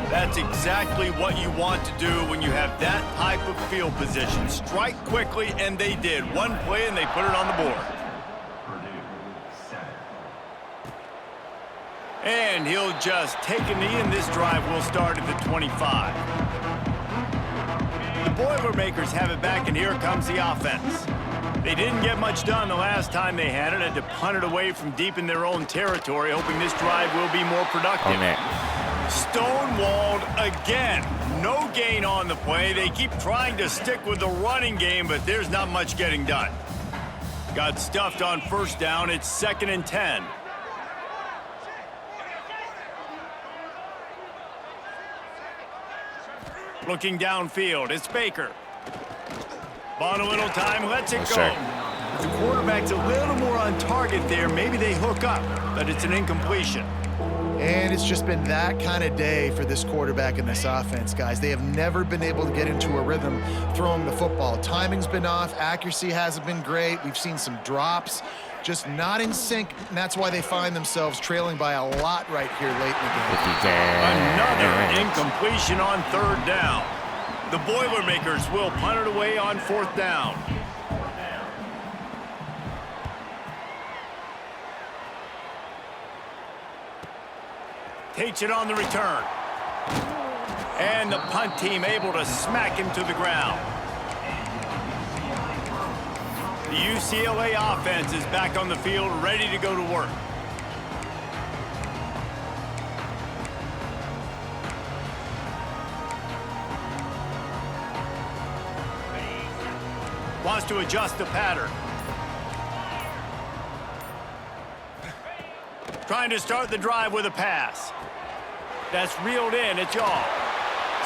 A: That's exactly what you want to do when you have that type of field position. Strike quickly, and they did. One play, and they put it on the board. And he'll just take a knee, and this drive will start at the 25. The Boilermakers have it back, and here comes the offense. They didn't get much done the last time they had it. Had to punt it away from deep in their own territory, hoping this drive will be more productive. Stonewalled again. No gain on the play. They keep trying to stick with the running game, but there's not much getting done. Got stuffed on first down. It's 2nd and 10. Looking downfield, it's Baker. Bought a little time, lets it go. The quarterback's a little more on target there. Maybe they hook up, but it's an incompletion.
C: And it's just been that kind of day for this quarterback and this offense, guys. They have never been able to get into a rhythm throwing the football. Timing's been off. Accuracy hasn't been great. We've seen some drops. Just not in sync, and that's why they find themselves trailing by a lot right here late in the game.
A: Another incompletion on 3rd down. The Boilermakers will punt it away on 4th down. Takes it on the return. And the punt team able to smack him to the ground. The UCLA offense is back on the field, ready to go to work. Wants to adjust the pattern. Trying to start the drive with a pass. That's reeled in. It's y'all.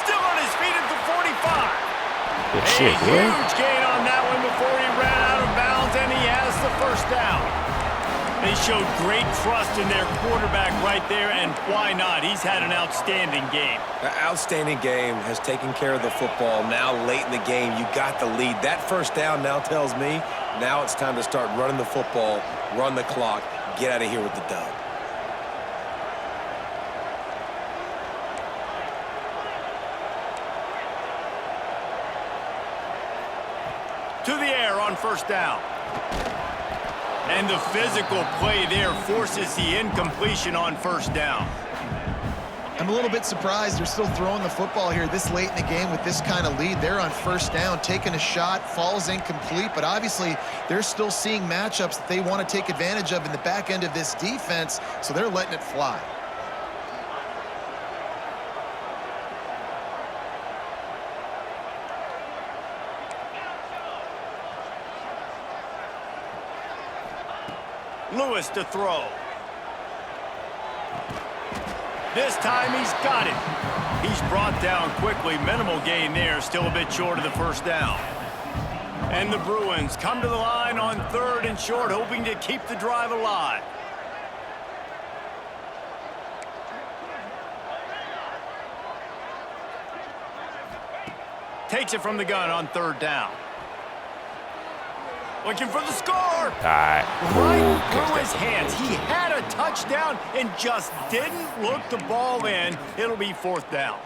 A: Still on his feet at the 45.
F: Good shit,
A: a huge gain on that one before he ran out of bounds, and he has the first down. They showed great trust in their quarterback right there, and why not? He's had an outstanding game.
B: An outstanding game, has taken care of the football. Now late in the game, you got the lead. That first down now tells me now it's time to start running the football, run the clock, get out of here with the dub.
A: To the air on first down. And the physical play there forces the incompletion on first down.
C: I'm a little bit surprised they're still throwing the football here this late in the game with this kind of lead. They're on first down, taking a shot, falls incomplete, but obviously they're still seeing matchups that they want to take advantage of in the back end of this defense, so they're letting it fly.
A: Lewis to throw. This time he's got it. He's brought down quickly. Minimal gain there. Still a bit short of the first down. And the Bruins come to the line on 3rd and short, hoping to keep the drive alive. Takes it from the gun on 3rd down. Looking for the score. Right through his hands. He had a touchdown and just didn't look the ball in. It'll be 4th down.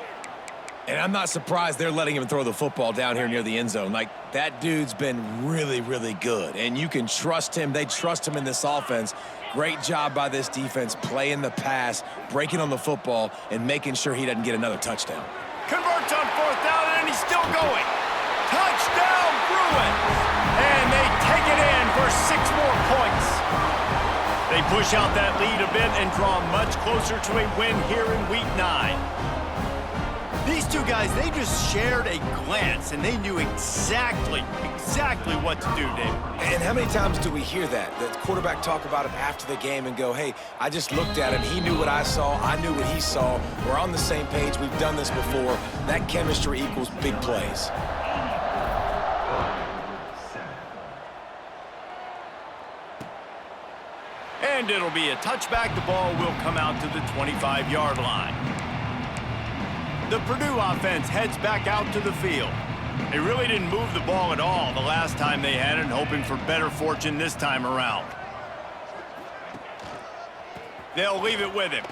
B: And I'm not surprised they're letting him throw the football down here near the end zone. Like, that dude's been really, really good. And you can trust him. They trust him in this offense. Great job by this defense playing the pass, breaking on the football, and making sure he doesn't get another touchdown.
A: Converts on 4th down, and he's still going. Touchdown, Bruins! And they take it in for 6 more points. They push out that lead a bit and draw much closer to a win here in Week 9. These two guys, they just shared a glance, and they knew exactly what to do, David.
B: And how many times do we hear that? The quarterback talk about it after the game and go, hey, I just looked at him. He knew what I saw. I knew what he saw. We're on the same page. We've done this before. That chemistry equals big plays.
A: And it'll be a touchback. The ball will come out to the 25-yard line. The Purdue offense heads back out to the field. They really didn't move the ball at all the last time they had it, hoping for better fortune this time around. They'll leave it with him.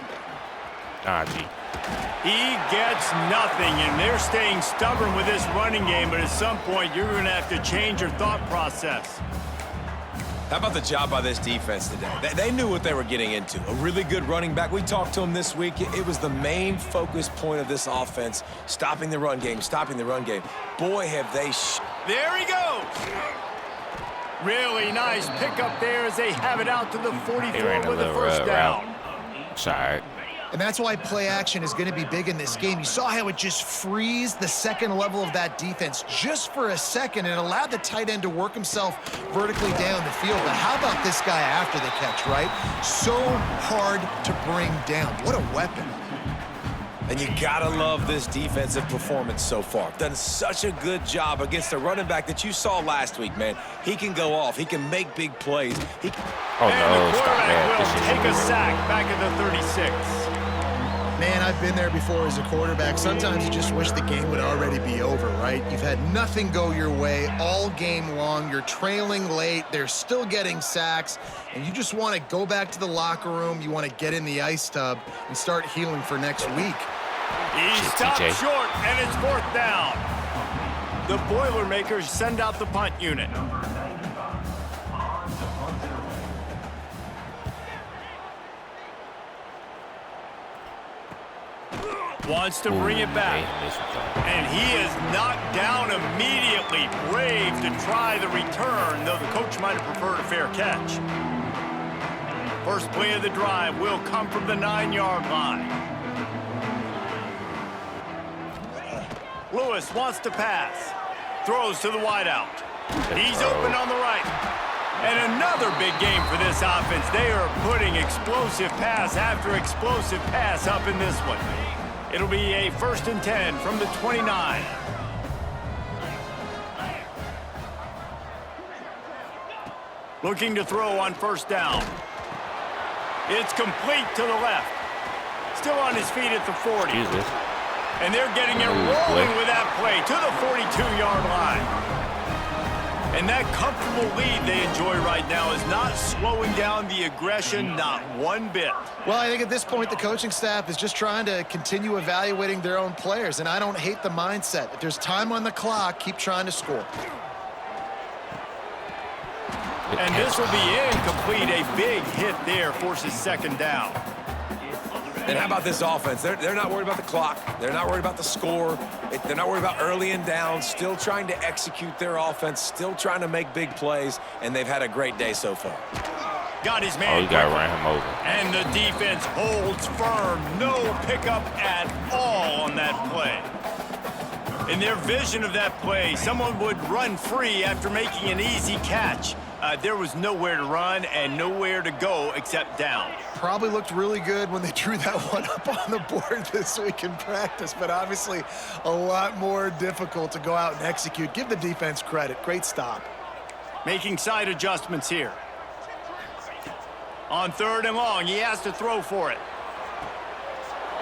A: He gets nothing, and they're staying stubborn with this running game, but at some point you're going to have to change your thought process.
B: How about the job by this defense today? They knew what they were getting into. A really good running back. We talked to him this week. It was the main focus point of this offense, stopping the run game, stopping the run game. Boy, have they...
A: There he goes. Really nice pickup there as they have it out to the 44 with the first down.
F: Sorry.
C: And that's why play action is going to be big in this game. You saw how it just frees the second level of that defense just for a second and allowed the tight end to work himself vertically down the field. But how about this guy after the catch, right? So hard to bring down. What a weapon.
B: And you gotta love this defensive performance so far. Done such a good job against a running back that you saw last week, man. He can go off. He can make big plays.
A: And the quarterback will take a sack back at the 36.
C: Man, I've been there before as a quarterback. Sometimes you just wish the game would already be over, right? You've had nothing go your way all game long. You're trailing late. They're still getting sacks. And you just want to go back to the locker room. You want to get in the ice tub and start healing for next week.
A: He stopped short, and it's fourth down. The Boilermakers send out the punt unit. Wants to bring it back. And he is knocked down immediately. Brave to try the return, though the coach might have preferred a fair catch. First play of the drive will come from the 9-yard line. Lewis wants to pass. Throws to the wideout. He's open on the right. And another big game for this offense. They are putting explosive pass after explosive pass up in this one. It'll be a 1st and 10 from the 29. Looking to throw on first down. It's complete to the left. Still on his feet at the 40.
F: Jesus.
A: And they're getting it rolling with that play to the 42-yard line. And that comfortable lead they enjoy right now is not slowing down the aggression, not one bit.
C: Well, I think at this point, the coaching staff is just trying to continue evaluating their own players, and I don't hate the mindset. If there's time on the clock, keep trying to score.
A: And this will be incomplete. A big hit there forces second down.
B: And how about this offense? They're not worried about the clock. They're not worried about the score. They're not worried about early and down. Still trying to execute their offense. Still trying to make big plays. And they've had a great day so far.
A: Got his man.
F: Oh, you got to run him over.
A: And the defense holds firm. No pickup at all on that play. In their vision of that play, someone would run free after making an easy catch. There was nowhere to run and nowhere to go except down.
C: Probably looked really good when they drew that one up on the board this week in practice, but obviously a lot more difficult to go out and execute. Give the defense credit. Great stop.
A: Making side adjustments here. On 3rd and long, he has to throw for it.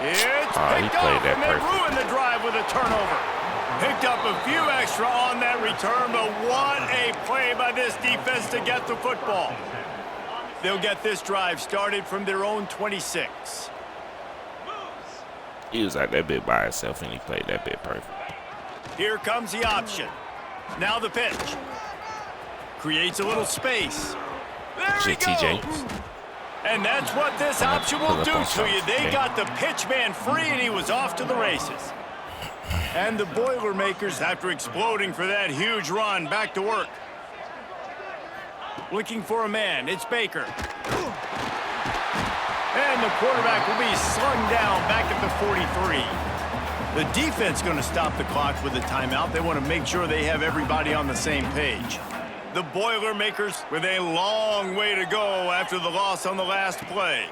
A: It's picked off, and they ruined the drive with a turnover. Picked up a few extra on that return, but what a play by this defense to get the football. They'll get this drive started from their own 26.
F: He was like that bit by himself, and he played that bit perfect.
A: Here comes the option. Now the pitch. Creates a little space. There he goes. TJ. And that's what this option will do to you. They got the pitch man free, and he was off to the races. And the Boilermakers, after exploding for that huge run, back to work. Looking for a man. It's Baker. And the quarterback will be slung down back at the 43. The defense going to stop the clock with a timeout. They want to make sure they have everybody on the same page. The Boilermakers with a long way to go after the loss on the last play.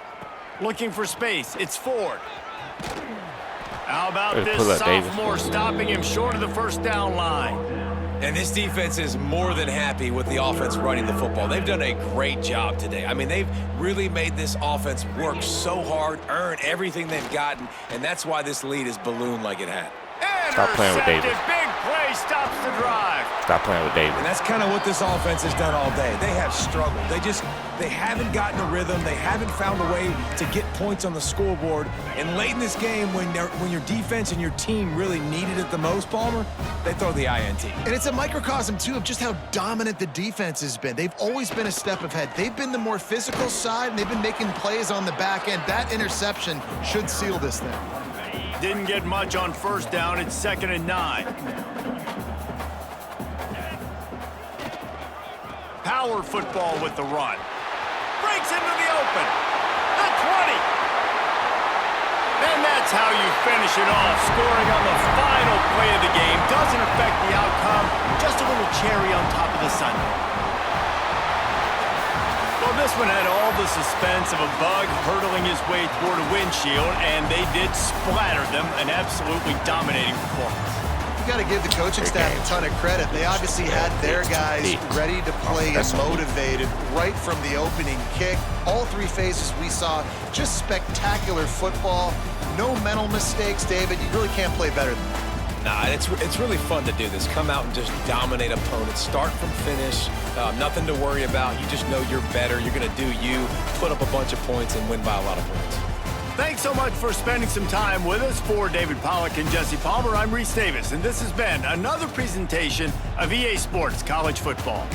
A: Looking for space. It's Ford. How about this sophomore stopping him short of the first down line?
B: And this defense is more than happy with the offense running the football. They've done a great job today. I mean, they've really made this offense work so hard, earn everything they've gotten, and that's why this lead is ballooned like it had.
F: Stop playing with Davis.
A: Big play stops the drive.
F: Stop playing with Davis.
B: And that's kind of what this offense has done all day. They have struggled. They haven't gotten a rhythm. They haven't found a way to get points on the scoreboard. And late in this game, when your defense and your team really needed it the most, Palmer, they throw the INT.
C: And it's a microcosm, too, of just how dominant the defense has been. They've always been a step ahead. They've been the more physical side, and they've been making plays on the back end. That interception should seal this thing.
A: Didn't get much on first down. It's 2nd and 9. Power football with the run. Breaks into the open. The 20. And that's how you finish it off. Scoring on the final play of the game doesn't affect the outcome. Just a little cherry on top of the sundae. Well, this one had all the suspense of a bug hurtling his way toward a windshield, and they did splatter them. An absolutely dominating performance.
C: You got to give the coaching staff a ton of credit. They obviously had their guys ready to play and motivated right from the opening kick. All three phases we saw, just spectacular football. No mental mistakes, David. You really can't play better than that.
B: Nah, it's really fun to do this. Come out and just dominate opponents. Start from finish. Nothing to worry about. You just know you're better. You're going to do you, put up a bunch of points, and win by a lot of points.
A: Thanks so much for spending some time with us. For David Pollack and Jesse Palmer, I'm Reese Davis, and this has been another presentation of EA Sports College Football.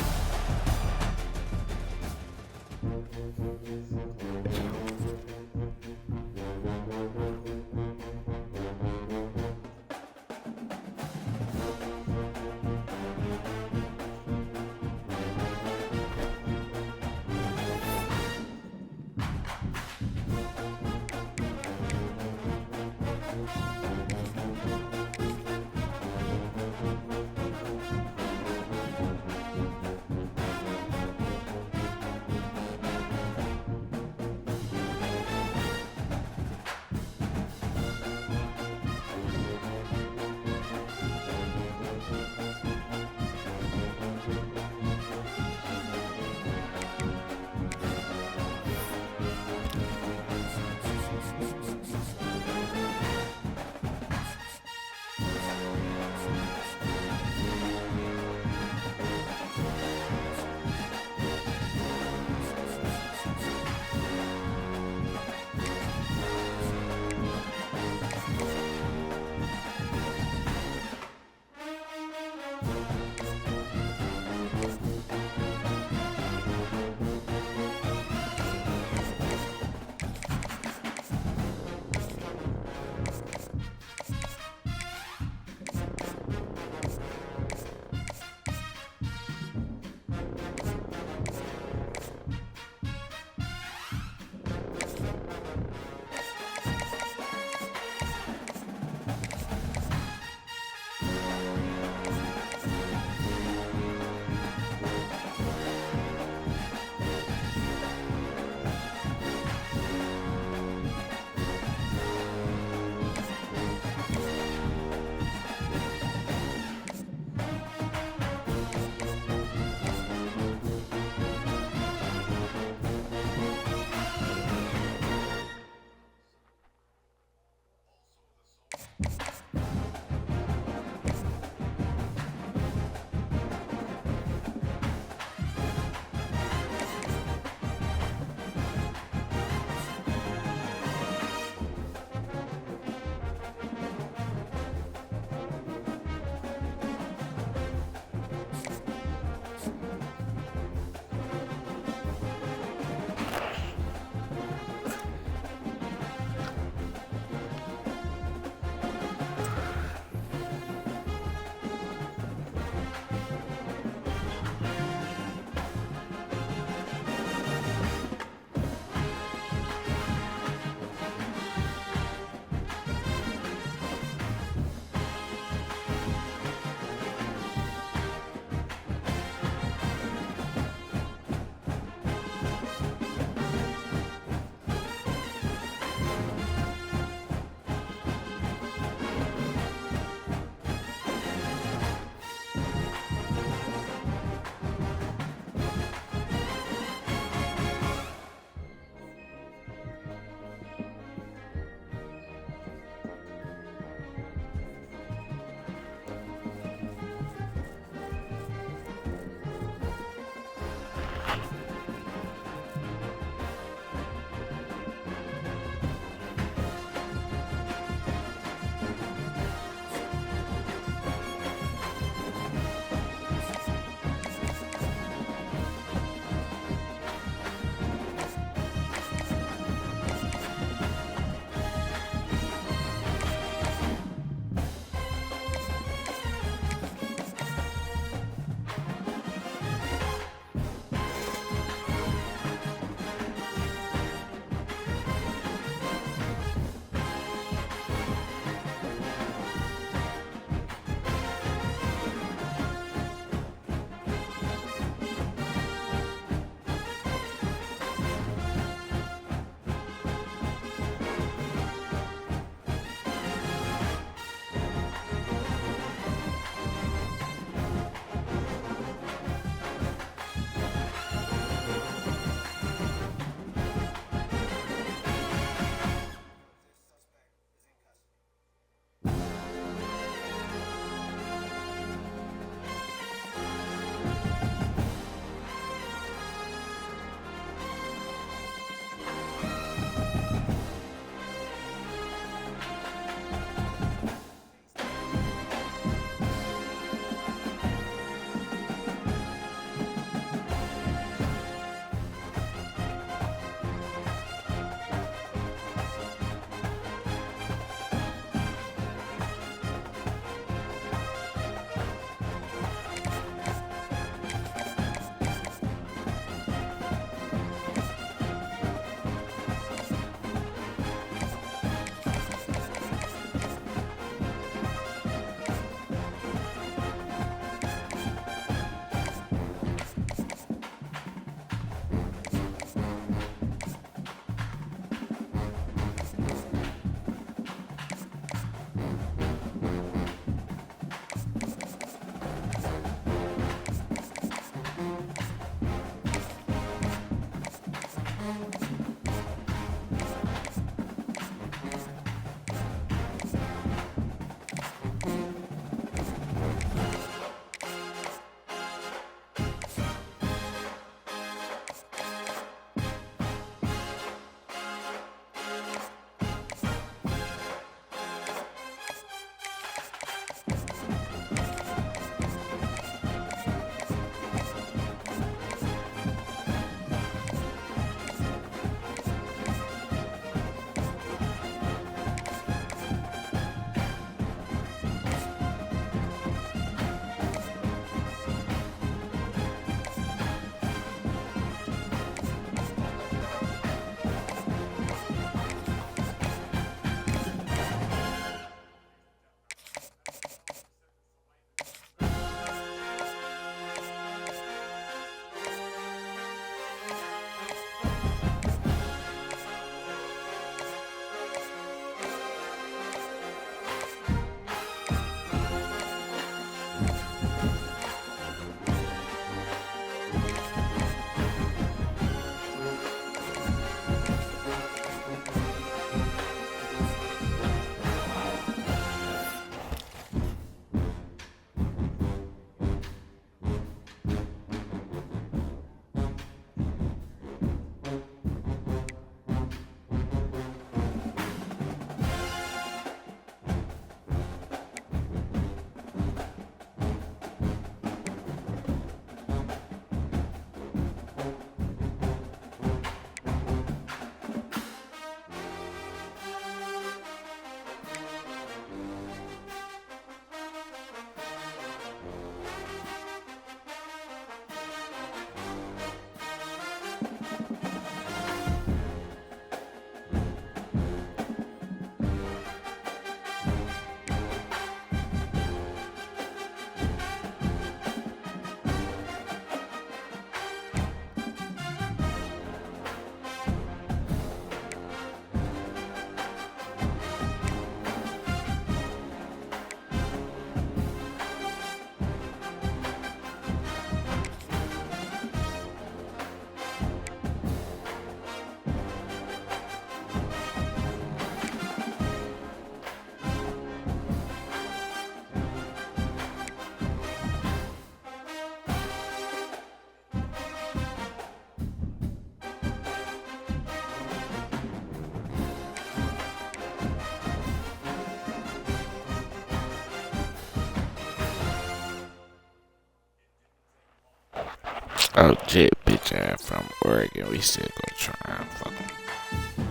F: Oh, Jet bitch ass from Oregon. We still gonna try and fuck him.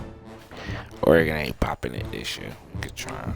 F: Oregon ain't popping it this year. We could try.